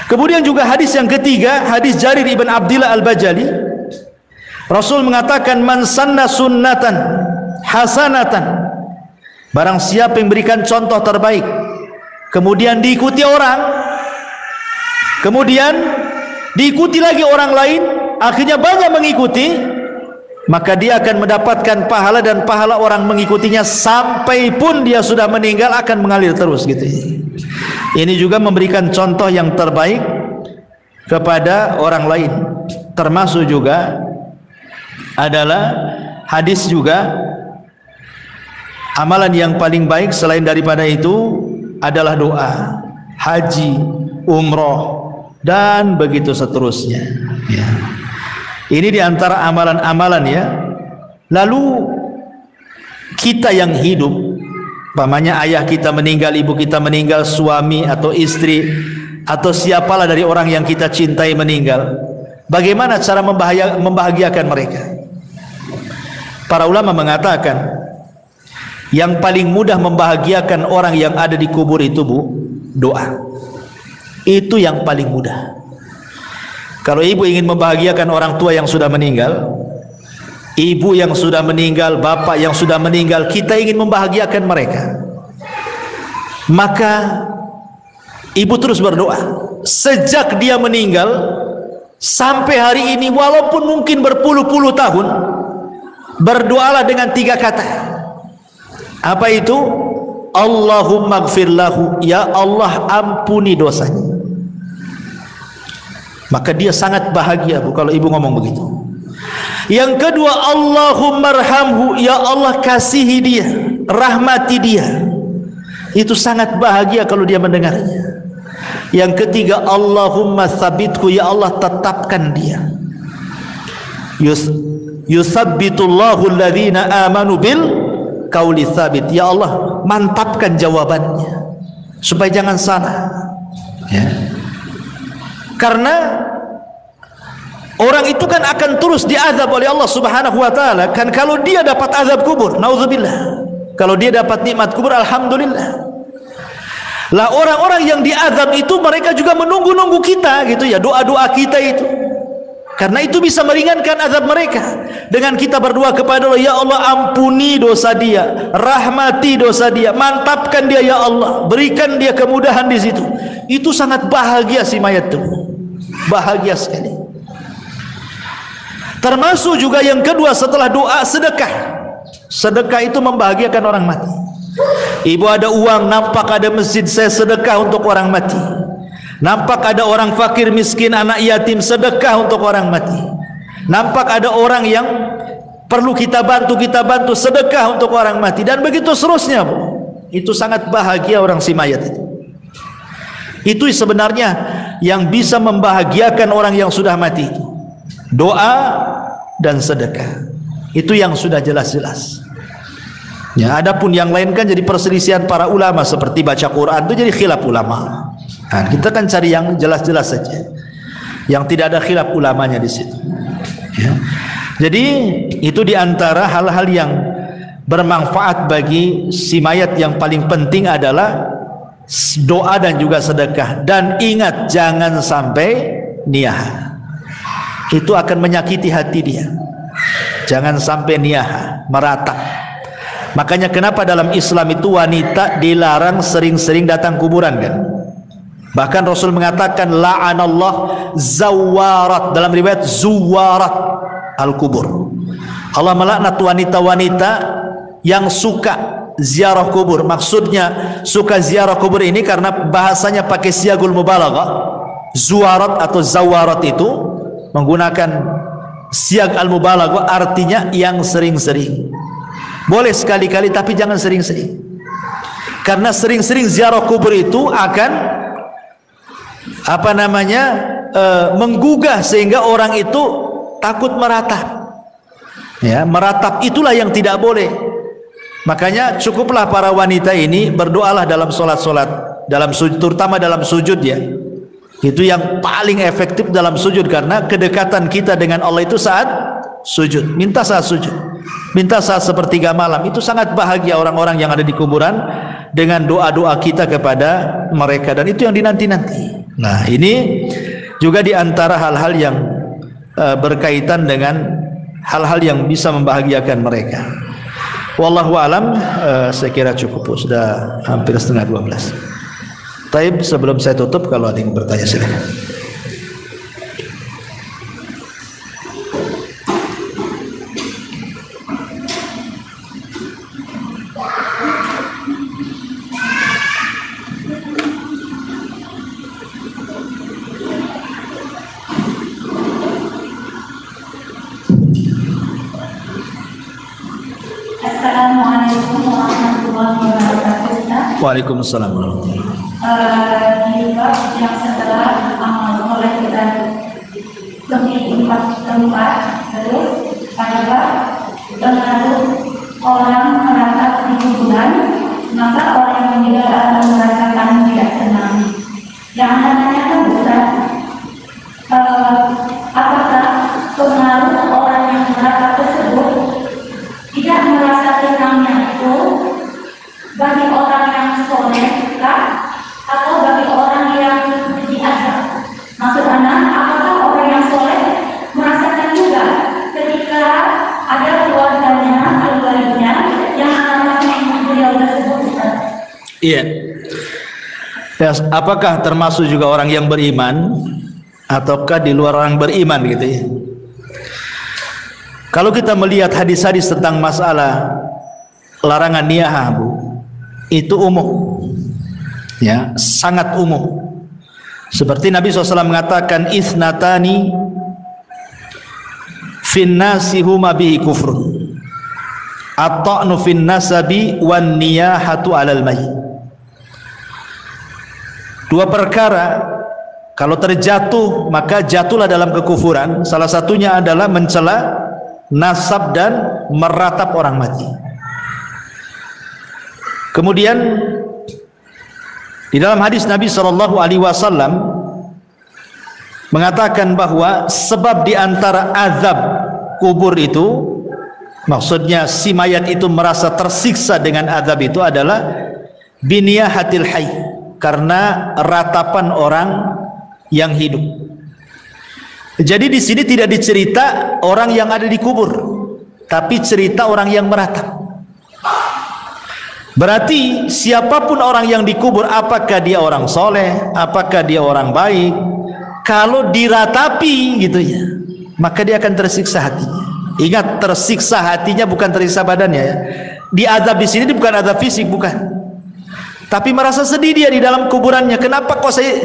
Kemudian juga hadis yang ketiga, hadis Jarir ibn Abdillah al-Bajali, Rasul mengatakan, man sanna sunnatan hasanatan, barang siapa yang berikan contoh terbaik kemudian diikuti orang, kemudian diikuti lagi orang lain, akhirnya banyak mengikuti, maka dia akan mendapatkan pahala, dan pahala orang mengikutinya sampai pun dia sudah meninggal akan mengalir terus gitu. Ini juga memberikan contoh yang terbaik kepada orang lain. Termasuk juga adalah hadis juga, amalan yang paling baik selain daripada itu adalah doa, haji, umroh, dan begitu seterusnya ya. Ini diantara amalan-amalan ya. Lalu kita yang hidup, umpamanya ayah kita meninggal, ibu kita meninggal, suami atau istri atau siapalah dari orang yang kita cintai meninggal, bagaimana cara membahagiakan mereka? Para ulama mengatakan yang paling mudah membahagiakan orang yang ada di kubur itu doa. Itu yang paling mudah. Kalau ibu ingin membahagiakan orang tua yang sudah meninggal, ibu yang sudah meninggal, bapak yang sudah meninggal, kita ingin membahagiakan mereka, maka ibu terus berdoa sejak dia meninggal sampai hari ini, walaupun mungkin berpuluh-puluh tahun. Berdoalah dengan 3 kata. Apa itu? Allahumma gfir lahu, ya Allah ampuni dosanya. Maka dia sangat bahagia Bu kalau ibu ngomong begitu. Yang kedua, Allahumma arhamhu, ya Allah kasihi dia, rahmati dia. Itu sangat bahagia kalau dia mendengarnya. Yang ketiga, Allahumma tsabithu, ya Allah tetapkan dia. Yusabbitullahu alladhina amanu bil qauli tsabit, ya Allah mantapkan jawabannya supaya jangan salah ya. Karena orang itu kan akan terus diazab oleh Allah Subhanahu wa taala kan. Kalau dia dapat azab kubur, naudzubillah. Kalau dia dapat nikmat kubur, alhamdulillah. Lah orang-orang yang diazab itu mereka juga menunggu-nunggu kita gitu ya, doa-doa kita itu. Karena itu bisa meringankan azab mereka. Dengan kita berdoa kepada Allah, ya Allah ampuni dosa dia, rahmati dosa dia, mantapkan dia ya Allah, berikan dia kemudahan di situ. Itu sangat bahagia si mayat itu. Bahagia sekali. Termasuk juga yang kedua setelah doa, sedekah. Sedekah itu membahagiakan orang mati. Ibu ada uang, nampak ada masjid, saya sedekah untuk orang mati. Nampak ada orang fakir miskin, anak yatim, sedekah untuk orang mati. Nampak ada orang yang perlu kita bantu, sedekah untuk orang mati. Dan begitu seterusnya Bu. Itu sangat bahagia orang si mayat itu. Itu sebenarnya yang bisa membahagiakan orang yang sudah mati itu. Doa dan sedekah. Itu yang sudah jelas-jelas. Ya, adapun yang lain kan jadi perselisihan para ulama, seperti baca Quran itu jadi khilaf ulama. Nah, kita kan cari yang jelas-jelas saja, yang tidak ada khilaf ulamanya di situ. Ya. Jadi itu diantara hal-hal yang bermanfaat bagi si mayat. Yang paling penting adalah doa dan juga sedekah. Dan ingat, jangan sampai niyah. Itu akan menyakiti hati dia. Jangan sampai niyah, meratap. Makanya kenapa dalam Islam itu wanita dilarang sering-sering datang kuburan kan? Bahkan Rasul mengatakan la'anallah zawarat, dalam riwayat zuwarat al-kubur. Allah melaknat wanita-wanita yang suka ziarah kubur. Maksudnya suka ziarah kubur ini karena bahasanya pakai siagul mubalaghah. Zuwarat atau zawarat itu menggunakan siag al-mubalaghah, artinya yang sering-sering. Boleh sekali-kali tapi jangan sering-sering. Karena sering-sering ziarah kubur itu akan menggugah sehingga orang itu takut meratap Ya, meratap itulah yang tidak boleh. Makanya cukuplah para wanita ini berdoalah dalam solat-solat, dalam sujud, terutama dalam sujud ya. Itu yang paling efektif dalam sujud, karena kedekatan kita dengan Allah itu saat sujud. Minta saat sujud, minta saat sepertiga malam. Itu sangat bahagia orang-orang yang ada di kuburan dengan doa-doa kita kepada mereka, dan itu yang dinanti-nanti. Nah, ini juga diantara hal-hal yang berkaitan dengan hal-hal yang bisa membahagiakan mereka. Wallahu alam. Saya kira cukup, sudah hampir setengah 12. Taib, sebelum saya tutup, kalau ada yang bertanya silakan. Assalamualaikum warahmatullahi wabarakatuh. Waalaikumsalam warahmatullahi wabarakatuh. Di bab yang setelah oleh kita lebih tempat, terus pada bab pengaruh orang merasa di kuburan, maka orang yang meninggal akan merasakan tidak tenang. Yang anda tanyakan bukan apakah pengaruh orang yang merasa tersebut tidak merasa tenangnya itu bagi orang yang soleh kah, atau bagi orang yang diazab? Maksud anak, apakah orang yang soleh merasakan juga ketika ada keluarganya yang anak-anak beliau tersebut? Iya. Ya, apakah termasuk juga orang yang beriman ataukah di luar orang beriman gitu ya? Kalau kita melihat hadis-hadis tentang masalah larangan niyahah, Bu, itu umum, ya, sangat umum. Seperti Nabi SAW mengatakan, isnatani fin nasi huma bihi kufrun, at-ta'nu fin nasabi wan niyahatu alal mayyit. Dua perkara kalau terjatuh maka jatuhlah dalam kekufuran. Salah satunya adalah mencela nasab dan meratap orang mati. Kemudian di dalam hadis Nabi SAW mengatakan bahwa sebab di antara azab kubur itu, maksudnya si mayat itu merasa tersiksa dengan azab itu adalah biniyahatil hayy, karena ratapan orang yang hidup. Jadi di sini tidak dicerita orang yang ada di kubur, tapi cerita orang yang meratap. Berarti siapapun orang yang dikubur, apakah dia orang soleh, apakah dia orang baik, kalau diratapi gitu ya, maka dia akan tersiksa hatinya. Ingat, tersiksa hatinya, bukan tersiksa badannya ya. Diazab di sini bukan azab fisik, bukan. Tapi merasa sedih dia di dalam kuburannya. Kenapa kok saya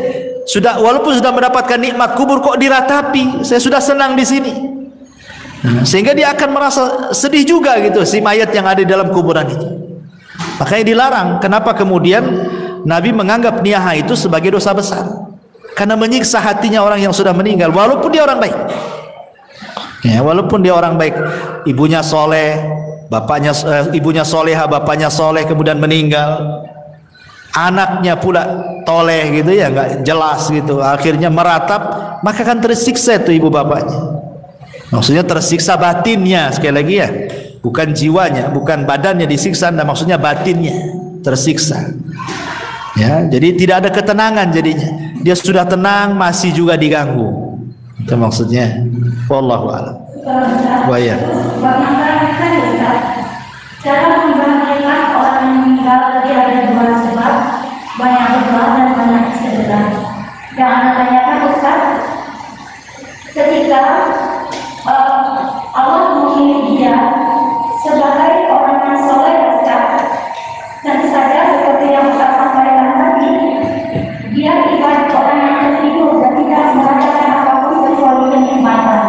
walaupun sudah mendapatkan nikmat kubur kok diratapi? Saya sudah senang di sini. Sehingga dia akan merasa sedih juga gitu, si mayat yang ada di dalam kuburan itu. Makanya dilarang. Kenapa kemudian Nabi menganggap niyahah itu sebagai dosa besar? Karena menyiksa hatinya orang yang sudah meninggal, walaupun dia orang baik. Ya, walaupun dia orang baik, ibunya soleh, bapaknya ibunya soleha, bapaknya soleh, kemudian meninggal. Anaknya pula toleh gitu ya, nggak jelas gitu, akhirnya meratap, maka akan tersiksa itu ibu bapaknya. Maksudnya tersiksa batinnya, sekali lagi ya, bukan jiwanya, bukan badannya disiksa, nah maksudnya batinnya tersiksa. Ya, jadi tidak ada ketenangan jadinya. Dia sudah tenang masih juga diganggu. Itu maksudnya. Wallahu a'lam. Waya. Cara membahagiakan orang yang meninggal tadi ada dua sebab, banyak berdoa dan banyak sedekah. Yang anda tanyakan Ustaz, ketika Allah memilih dia sebagai orang yang soleh, Ustaz, tentu saja seperti yang Ustaz sampaikan tadi, dia ibarat orang yang tertidur dan tidak merasakan apapun kecuali kenikmatan.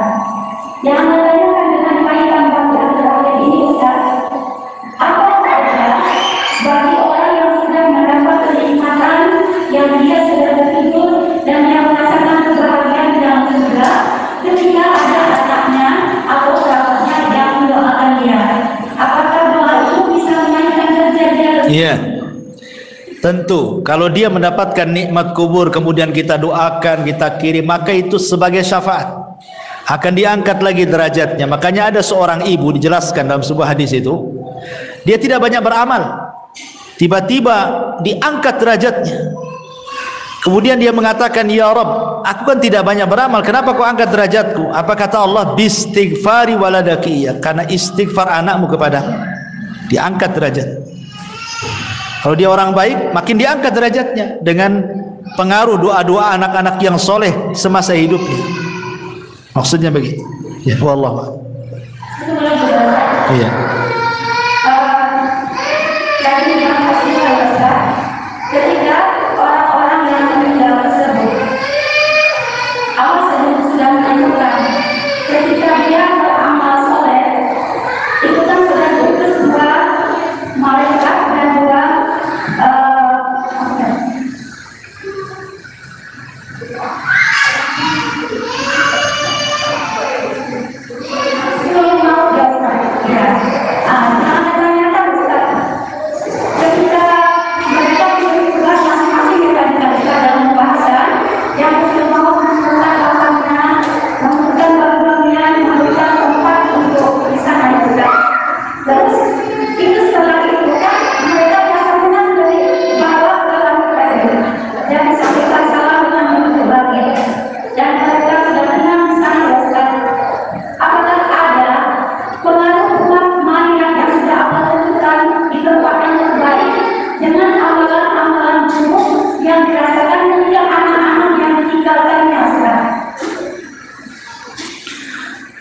Yang anda tanyakan dengan kaitan bagi terakhir ini Ustaz, apa saja bagi orang yang sudah mendapat Tentu kalau dia mendapatkan nikmat kubur kemudian kita doakan, kita kirim, maka itu sebagai syafaat, akan diangkat lagi derajatnya. Makanya ada seorang ibu dijelaskan dalam sebuah hadis itu, dia tidak banyak beramal, tiba-tiba diangkat derajatnya. Kemudian dia mengatakan, ya Rabb, aku kan tidak banyak beramal, kenapa kau angkat derajatku? Apa kata Allah? Bistighfari waladaki, karena istighfar anakmu kepadamu, diangkat derajat. Kalau dia orang baik, makin diangkat derajatnya dengan pengaruh doa-doa anak-anak yang soleh semasa hidupnya. Maksudnya begitu. Ya, wallah. Iya. Ketika orang-orang yang meninggal tersebut, Allah sudah menentukan ketika dia beramal soleh, itu kan sudah diutus dua malaikat dan dua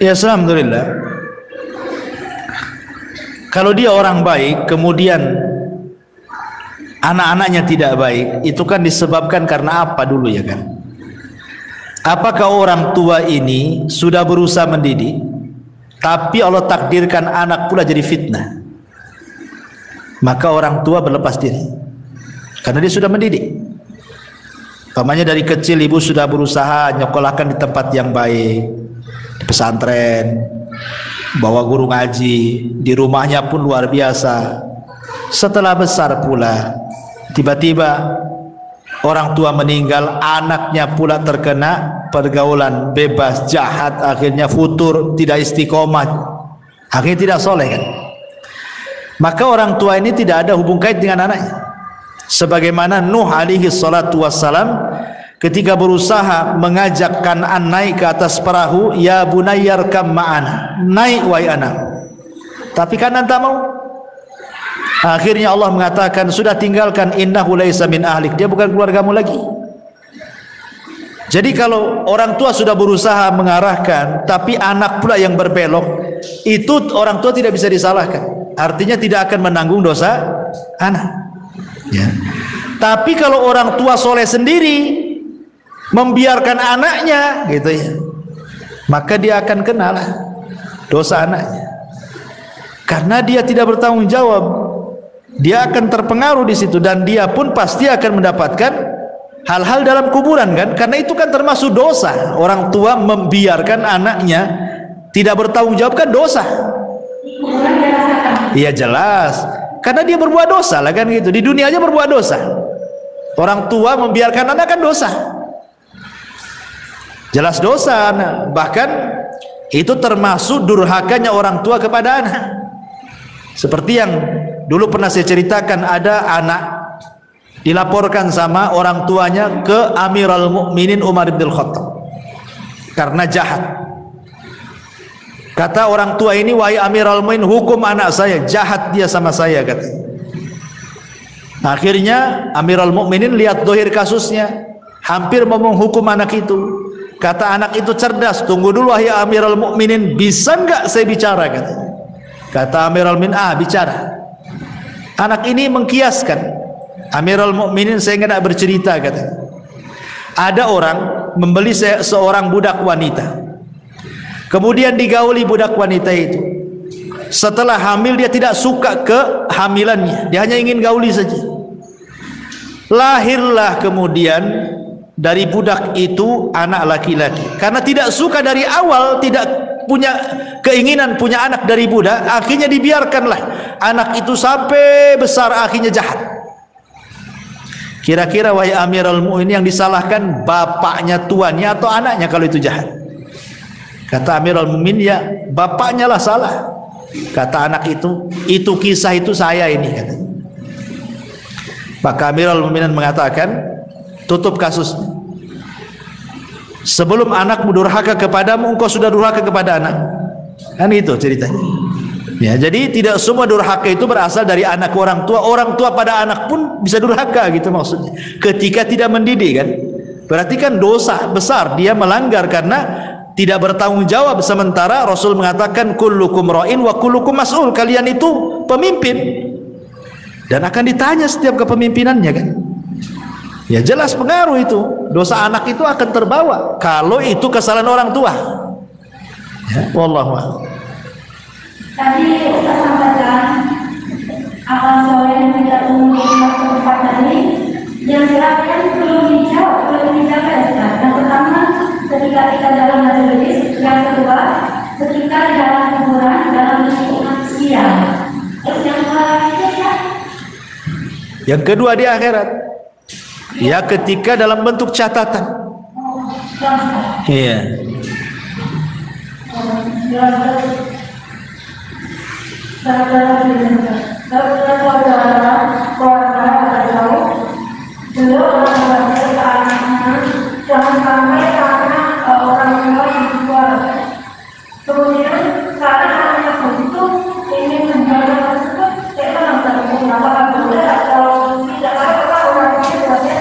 ya, alhamdulillah. Kalau dia orang baik kemudian anak-anaknya tidak baik, itu kan disebabkan karena apa dulu ya kan? Apakah orang tua ini sudah berusaha mendidik, tapi Allah takdirkan anak pula jadi fitnah, maka orang tua berlepas diri karena dia sudah mendidik. Pamannya dari kecil ibu sudah berusaha nyekolahkan di tempat yang baik, di pesantren, bawa guru ngaji, di rumahnya pun luar biasa. Setelah besar pula tiba-tiba orang tua meninggal, anaknya pula terkena pergaulan bebas, jahat, akhirnya futur, tidak istiqomah, akhirnya tidak soleh kan. Maka orang tua ini tidak ada hubung kait dengan anaknya. Sebagaimana Nuh alaihi salatu wassalam ketika berusaha mengajak Kan'an naik ke atas perahu, ya bunayyarkam ma'ana, naik wahai anak, tapi Kan'an tak mau. Akhirnya Allah mengatakan, sudah tinggalkan, innahu laisa min ahlik, dia bukan keluargamu lagi. Jadi kalau orang tua sudah berusaha mengarahkan tapi anak pula yang berbelok, itu orang tua tidak bisa disalahkan, artinya tidak akan menanggung dosa anak ya. Tapi kalau orang tua soleh sendiri membiarkan anaknya gitu ya, maka dia akan kenalah dosa anaknya, karena dia tidak bertanggung jawab. Dia akan terpengaruh di situ dan dia pun pasti akan mendapatkan hal-hal dalam kuburan kan, karena itu kan termasuk dosa. Orang tua membiarkan anaknya tidak bertanggung jawab kan dosa. Iya jelas, karena dia berbuat dosa lah kan gitu. Di dunia aja berbuat dosa. Orang tua membiarkan anak kan dosa. Jelas dosa anak. Bahkan itu termasuk durhakanya orang tua kepada anak. Seperti yang dulu pernah saya ceritakan, ada anak dilaporkan sama orang tuanya ke Amirul Mukminin Umar bin Khattab karena jahat. Kata orang tua ini, wahai Amirul Mukminin, hukum anak saya, jahat dia sama saya kata. Akhirnya Amirul Mukminin lihat dohir kasusnya, hampir mau menghukum anak itu. Kata anak itu cerdas, tunggu dulu wahai Amirul Mukminin, bisa enggak saya bicara kata. Kata Amirul Mukminin, bicara. Anak ini mengkiaskan, Amirul Mukminin saya enggak bercerita kata. Ada orang membeli seorang budak wanita, kemudian digauli budak wanita itu. Setelah hamil dia tidak suka kehamilannya, dia hanya ingin gauli saja. Lahirlah kemudian dari budak itu anak laki-laki. Karena tidak suka dari awal, tidak punya keinginan punya anak dari budak, akhirnya dibiarkanlah anak itu sampai besar, akhirnya jahat. Kira-kira wahai Amirul Mukminin, yang disalahkan bapaknya, tuannya, atau anaknya kalau itu jahat? Kata Amirul Mukminin, ya bapaknya lah salah. Kata anak itu kisah itu saya ini, kata. Maka Amirul Mukminin mengatakan, tutup kasusnya. Sebelum anakmu durhaka kepadamu, engkau sudah durhaka kepada anak. Kan itu ceritanya. Ya, jadi tidak semua durhaka itu berasal dari anak orang tua pada anak pun bisa durhaka gitu maksudnya. Ketika tidak mendidik kan, berarti kan dosa besar, dia melanggar karena tidak bertanggung jawab. Sementara Rasul mengatakan kullukum ra'in wa kullukum mas'ul, kalian itu pemimpin dan akan ditanya setiap kepemimpinannya kan. Ya jelas pengaruh itu, dosa anak itu akan terbawa kalau itu kesalahan orang tua. Ya, wallahu a'lam. Tadi Ustaz sampaikan amal soleh yang tidak umum di tempat tadi, yang silakan belum dijaga Ustaz. Yang pertama ketika kita dalam majelis, yang kedua ketika di dalam kuburan dalam bentuk manusia. Terus yang lainnya, yang kedua di akhirat, ya ketika dalam bentuk catatan. Iya. Jangan sampai karena orang tua yang keluar, kemudian karena anaknya begitu ingin menjaga tersebut, kita nggak bisa mengapa boleh kalau tidak apa orang tuanya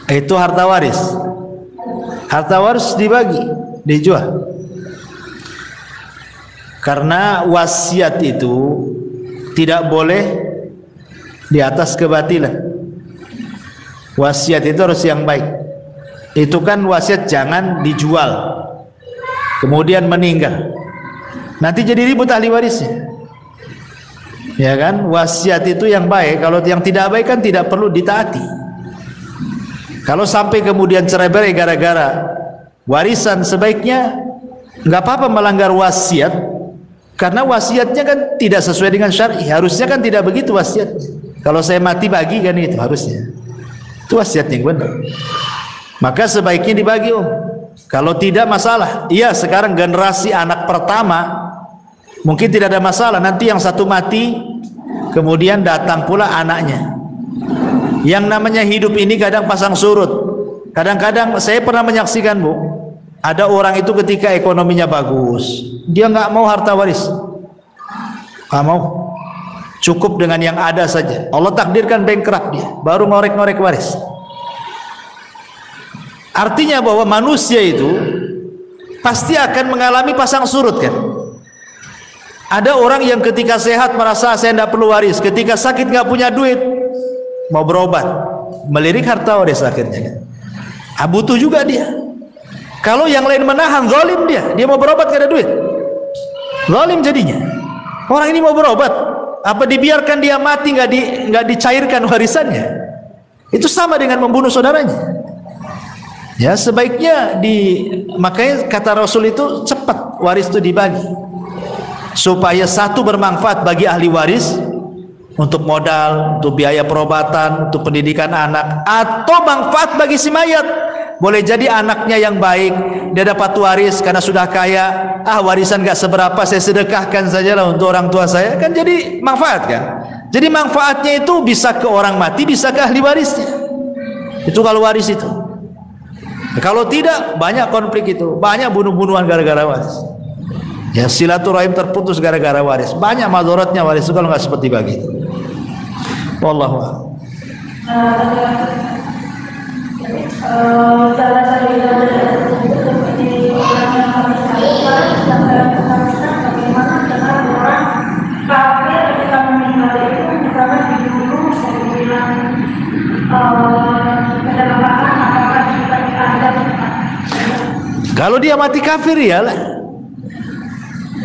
itu harta waris. Harta waris dibagi, dijual. Karena wasiat itu tidak boleh di atas kebatilan. Wasiat itu harus yang baik. Itu kan wasiat jangan dijual kemudian meninggal, nanti jadi ribut ahli warisnya. Ya kan, wasiat itu yang baik. Kalau yang tidak baik kan tidak perlu ditaati. Kalau sampai kemudian cerai-berai gara-gara warisan, sebaiknya nggak apa-apa melanggar wasiat, karena wasiatnya kan tidak sesuai dengan syar'i. Harusnya kan tidak begitu wasiatnya. Kalau saya mati bagi kan itu harusnya. Itu wasiat yang benar. Maka sebaiknya dibagi, Om. Kalau tidak masalah. Iya, sekarang generasi anak pertama mungkin tidak ada masalah. Nanti yang satu mati, kemudian datang pula anaknya. Yang namanya hidup ini kadang pasang surut. Kadang-kadang saya pernah menyaksikan, Bu, ada orang itu ketika ekonominya bagus, dia nggak mau harta waris, nggak mau. Cukup dengan yang ada saja. Allah takdirkan bankrupt dia, baru ngorek-ngorek waris. Artinya bahwa manusia itu pasti akan mengalami pasang surut kan. Ada orang yang ketika sehat merasa saya tidak perlu waris, ketika sakit nggak punya duit, mau berobat, melirik harta waris akhirnya kan. Butuh juga dia. Kalau yang lain menahan, zalim dia mau berobat gak ada duit, zalim jadinya. Orang ini mau berobat, apa dibiarkan dia mati nggak dicairkan warisannya? Itu sama dengan membunuh saudaranya. Ya sebaiknya makanya kata Rasul itu cepat waris itu dibagi, supaya satu bermanfaat bagi ahli waris untuk modal, untuk biaya perobatan, untuk pendidikan anak, atau manfaat bagi si mayat. Boleh jadi anaknya yang baik, dia dapat waris karena sudah kaya, warisan gak seberapa, saya sedekahkan sajalah untuk orang tua saya, kan jadi manfaat kan. Jadi manfaatnya itu bisa ke orang mati, bisa ke ahli warisnya. Itu kalau waris itu. Kalau tidak, banyak konflik itu, banyak bunuh-bunuhan gara-gara waris. Ya silaturahim terputus gara-gara waris. Banyak madharatnya waris itu kalau nggak seperti begitu. Wallahu a'lam. Salah satu seperti orang yang kami dan dalam kesaksian bagaimana dengan orang kafir ketika meninggal itu misalnya dibunuh kemudian kedapatan apakah kita ada. Kalau dia mati kafir ya lah.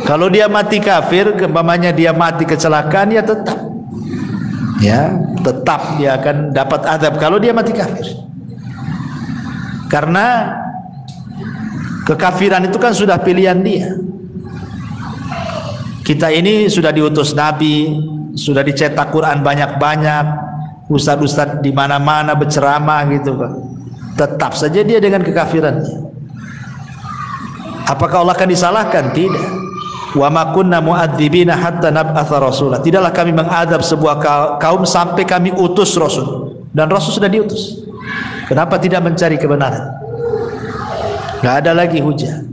Kalau dia mati kafir, umpamanya dia mati kecelakaan, ya tetap dia akan dapat azab kalau dia mati kafir. Karena kekafiran itu kan sudah pilihan dia. Kita ini sudah diutus Nabi, sudah dicetak Quran banyak-banyak, ustadz-ustadz di mana-mana berceramah gitu kan, tetap saja dia dengan kekafirannya. Apakah Allah akan disalahkan? Tidak. Wa ma kunna mu'adzibina hatta nab'atha rasula. Tidaklah kami mengadab sebuah kaum sampai kami utus rasul, dan rasul sudah diutus. Kenapa tidak mencari kebenaran? Gak ada lagi hujah.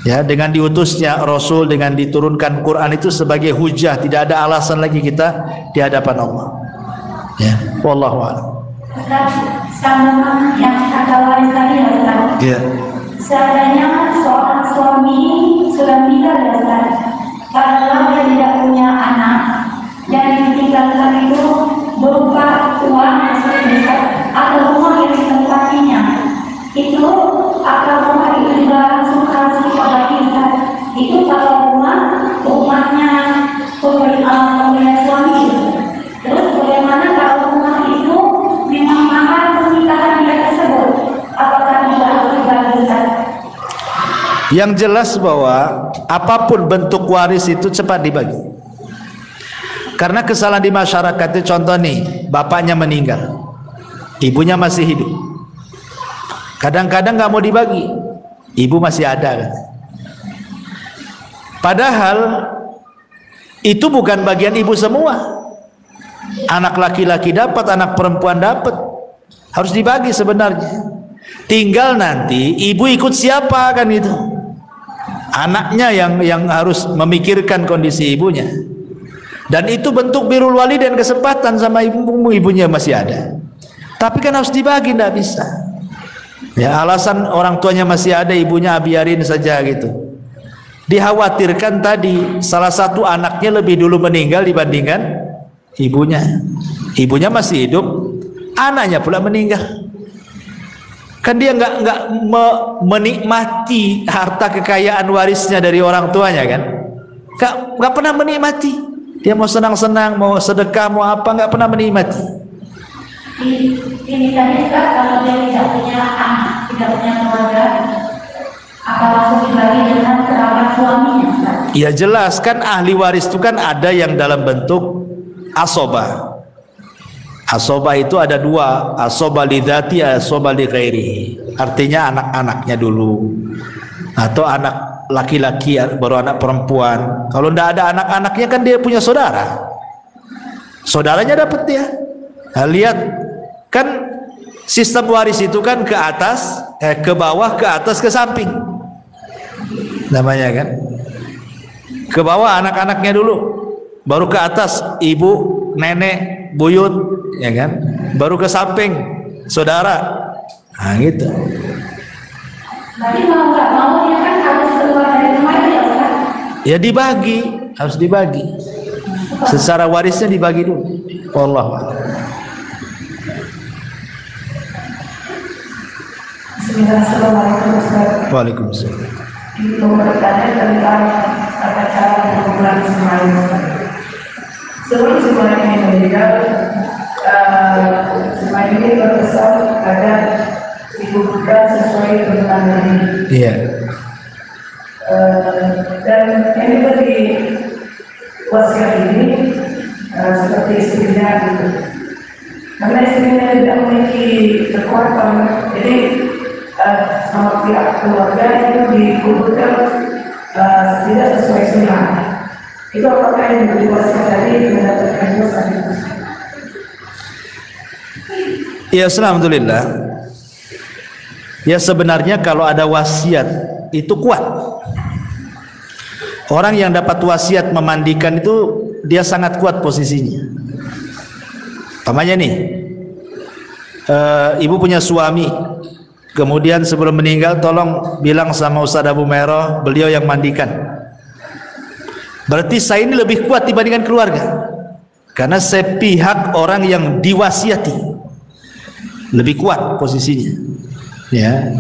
Ya, dengan diutusnya Rasul, dengan diturunkan Quran itu sebagai hujah, tidak ada alasan lagi kita di hadapan Allah. Ya, wallahu a'lam. Sama yang kata waris tadi ya Ustaz. Ya. Seandainya seorang suami sudah meninggal ya Ustaz, kalau dia tidak punya anak, yang ditinggalkan itu berupa uang atau rumah yang ditempatinya, itu atau rumah itu juga langsung harus dibagi-bagikan. Itu kalau rumahnya punya suami. Terus bagaimana kalau rumah itu memang mahal pernikahan dia tersebut, apakah juga harus dibagikan? Yang jelas bahwa apapun bentuk waris itu cepat dibagi. Karena kesalahan di masyarakat itu, contoh nih, bapaknya meninggal, ibunya masih hidup. Kadang-kadang nggak mau dibagi, ibu masih ada kan? Padahal itu bukan bagian ibu semua. Anak laki-laki dapat, anak perempuan dapat, harus dibagi sebenarnya. Tinggal nanti ibu ikut siapa kan itu. Anaknya yang harus memikirkan kondisi ibunya. Dan itu bentuk birrul walidain, kesempatan sama ibunya masih ada. Tapi kan harus dibagi, tidak bisa. Ya, alasan orang tuanya masih ada, ibunya biarin saja gitu. Dikhawatirkan tadi salah satu anaknya lebih dulu meninggal dibandingkan ibunya. Ibunya masih hidup, anaknya pula meninggal. Kan dia nggak menikmati harta kekayaan warisnya dari orang tuanya kan? Nggak pernah menikmati. Dia mau senang-senang, mau sedekah, mau apa, nggak pernah menikmati. Ini tadi Ustaz, kalau dia tidak punya anak, tidak punya keluarga, apa langsung dibagi dengan kerabat suaminya Ustaz? Ya jelas kan, ahli waris itu kan ada yang dalam bentuk asobah. Asobah itu ada dua, asobah lidzati, asobah li ghairi. Artinya anak-anaknya dulu, atau anak laki-laki baru anak perempuan. Kalau tidak ada anak-anaknya kan dia punya saudara, saudaranya dapat dia. Nah, lihat kan sistem waris itu kan ke atas, ke bawah, ke atas, ke samping namanya kan. Ke bawah anak-anaknya dulu, baru ke atas ibu, nenek, buyut, ya kan, baru ke samping saudara. Nah gitu. Berarti mau nggak mau dia kan harus keluar dari rumah itu ya Ustaz? Ya dibagi, harus dibagi. Secara warisnya dibagi dulu. Wallah. Bismillahirrahmanirrahim Ustaz. Waalaikumsalam. Itu bertanya tentang tata cara pengumpulan semalam Ustaz. Sebelum semuanya ini meninggal, semuanya ini berpesan agar dikumpulkan sesuai dengan ini. Iya. Dan ini bagi wasiat ini seperti istrinya gitu. Karena istrinya tidak memiliki kekuatan, jadi sama pihak keluarga itu dikumpulkan tidak sesuai sunnah. Itu apakah yang menjadi wasiat tadi mendapatkan dosa? Ya, alhamdulillah. Ya sebenarnya kalau ada wasiat itu kuat. Orang yang dapat wasiat memandikan itu dia sangat kuat posisinya. Umpamanya nih, ibu punya suami, kemudian sebelum meninggal tolong bilang sama Ustaz Abu Meroh, beliau yang mandikan. Berarti saya ini lebih kuat dibandingkan keluarga, karena saya pihak orang yang diwasiati, lebih kuat posisinya. Ya,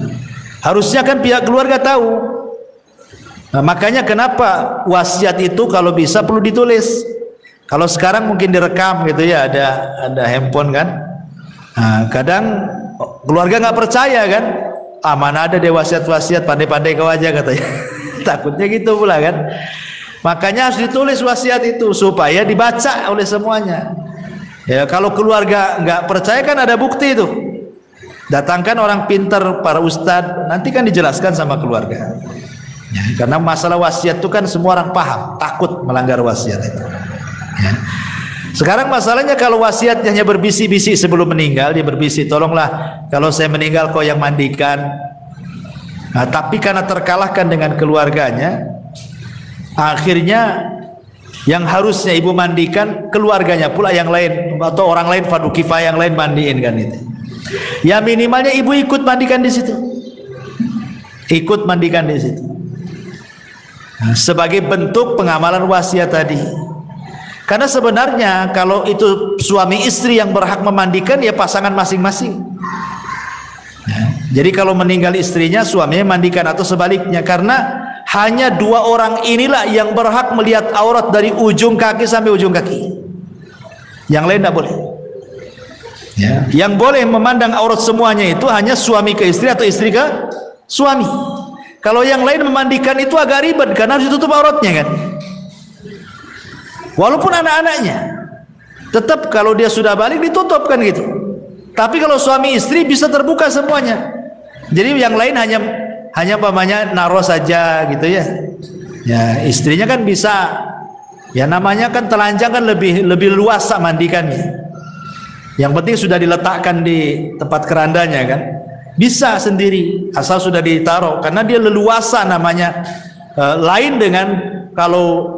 harusnya kan pihak keluarga tahu. Nah, makanya kenapa wasiat itu kalau bisa perlu ditulis. Kalau sekarang mungkin direkam gitu ya, ada handphone kan. Nah, kadang keluarga nggak percaya kan, mana ada deh wasiat-wasiat, pandai-pandai kau aja katanya. Takutnya gitu pula kan. Makanya harus ditulis wasiat itu supaya dibaca oleh semuanya. Ya, kalau keluarga nggak percaya kan ada bukti itu. Datangkan orang pintar, para ustadz, nanti kan dijelaskan sama keluarga. Ya, karena masalah wasiat itu kan semua orang paham, takut melanggar wasiat itu. Ya. Sekarang masalahnya kalau wasiat hanya berbisi-bisi sebelum meninggal, dia berbisi, tolonglah kalau saya meninggal kau yang mandikan. Nah, tapi karena terkalahkan dengan keluarganya, akhirnya yang harusnya ibu mandikan, keluarganya pula yang lain atau orang lain fardu kifayah yang lain mandiin kan itu. Ya minimalnya ibu ikut mandikan di situ. Ikut mandikan di situ. Nah, sebagai bentuk pengamalan wasiat tadi. Karena sebenarnya kalau itu suami istri yang berhak memandikan ya pasangan masing-masing. Nah, jadi kalau meninggal istrinya, suaminya mandikan atau sebaliknya, karena hanya dua orang inilah yang berhak melihat aurat dari ujung kaki sampai ujung kaki. Yang lain tidak boleh. Ya. Yang boleh memandang aurat semuanya itu hanya suami ke istri atau istri ke suami. Kalau yang lain memandikan itu agak ribet karena harus ditutup auratnya kan. Walaupun anak-anaknya, tetap kalau dia sudah balik ditutup kan gitu. Tapi kalau suami istri bisa terbuka semuanya. Jadi yang lain hanya pamannya naruh saja gitu ya. Ya istrinya kan bisa. Ya namanya kan telanjang kan lebih luas mandikannya. Yang penting sudah diletakkan di tempat kerandanya kan, bisa sendiri asal sudah ditaruh, karena dia leluasa namanya. Lain dengan kalau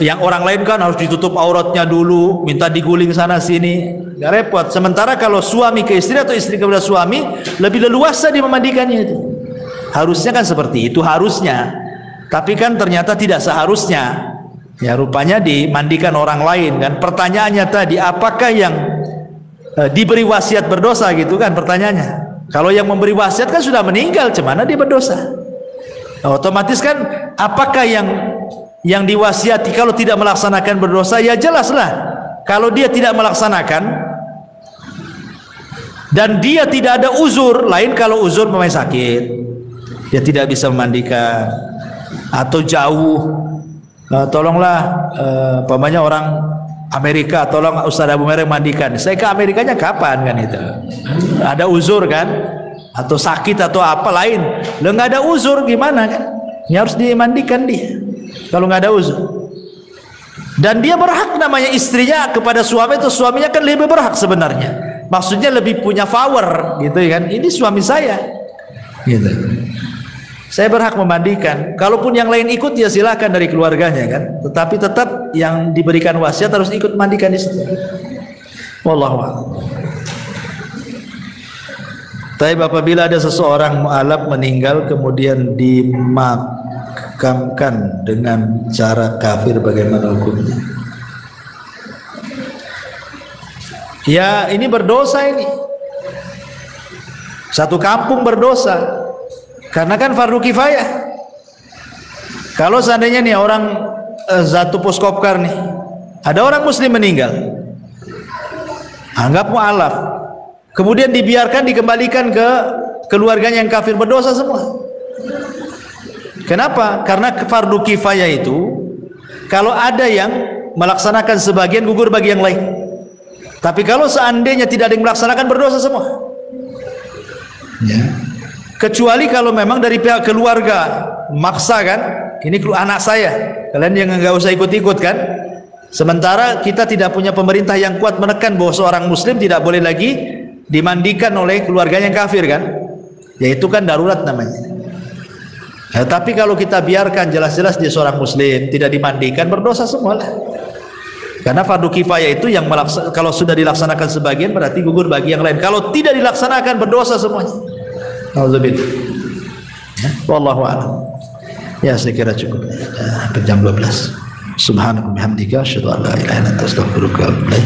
yang orang lain kan harus ditutup auratnya dulu, minta diguling sana sini, gak repot. Sementara kalau suami ke istri atau istri kepada suami, lebih leluasa dia memandikannya itu. Harusnya kan seperti itu harusnya, tapi kan ternyata tidak seharusnya. Ya rupanya dimandikan orang lain kan. Pertanyaannya tadi, apakah yang diberi wasiat berdosa gitu kan pertanyaannya. Kalau yang memberi wasiat kan sudah meninggal, cemana dia berdosa? Otomatis kan apakah yang diwasiati kalau tidak melaksanakan berdosa? Ya jelaslah kalau dia tidak melaksanakan dan dia tidak ada uzur. Lain kalau uzur memang sakit, dia tidak bisa memandikan atau jauh, tolonglah pamannya orang Amerika, tolong Ustaz Abu Mereng mandikan. Saya ke Amerikanya kapan kan itu? Ada uzur kan? Atau sakit atau apa lain? Lo nggak ada uzur gimana kan? Ya harus dimandikan dia. Kalau nggak ada uzur. Dan dia berhak namanya istrinya kepada suami itu, suaminya kan lebih berhak sebenarnya. Maksudnya lebih punya power gitu kan? Ini suami saya. Gitu. Saya berhak memandikan. Kalaupun yang lain ikut ya silakan dari keluarganya kan. Tetapi tetap yang diberikan wasiat harus ikut mandikan di situ. Wallahu a'lam. Tapi apabila ada seseorang mu'alaf meninggal kemudian dimakamkan dengan cara kafir, bagaimana hukumnya? Ya ini berdosa ini. Satu kampung berdosa. Karena kan fardu kifayah. Kalau seandainya nih orang Zatu Puskopkar nih, ada orang muslim meninggal, anggap mu'alaf, kemudian dibiarkan dikembalikan ke keluarganya yang kafir, berdosa semua. Kenapa? Karena fardu kifayah itu kalau ada yang melaksanakan sebagian, gugur bagi yang lain. Tapi kalau seandainya tidak ada yang melaksanakan, berdosa semua ya. Kecuali kalau memang dari pihak keluarga maksa kan, ini anak saya, kalian yang nggak usah ikut-ikut kan. Sementara kita tidak punya pemerintah yang kuat menekan bahwa seorang muslim tidak boleh lagi dimandikan oleh keluarganya yang kafir kan, ya itu kan darurat namanya. Ya, tapi kalau kita biarkan jelas-jelas dia seorang muslim tidak dimandikan, berdosa semua lah. Karena fardu kifayah itu yang kalau sudah dilaksanakan sebagian berarti gugur bagi yang lain. Kalau tidak dilaksanakan berdosa semuanya. Alhamdulillah. Ya, wallahu a'lam. Ya saya kira cukup. Hampir jam 12. Subhanallah bihamdika asyhadu an la ilaha illa anta astaghfiruka wa atubu ilaik.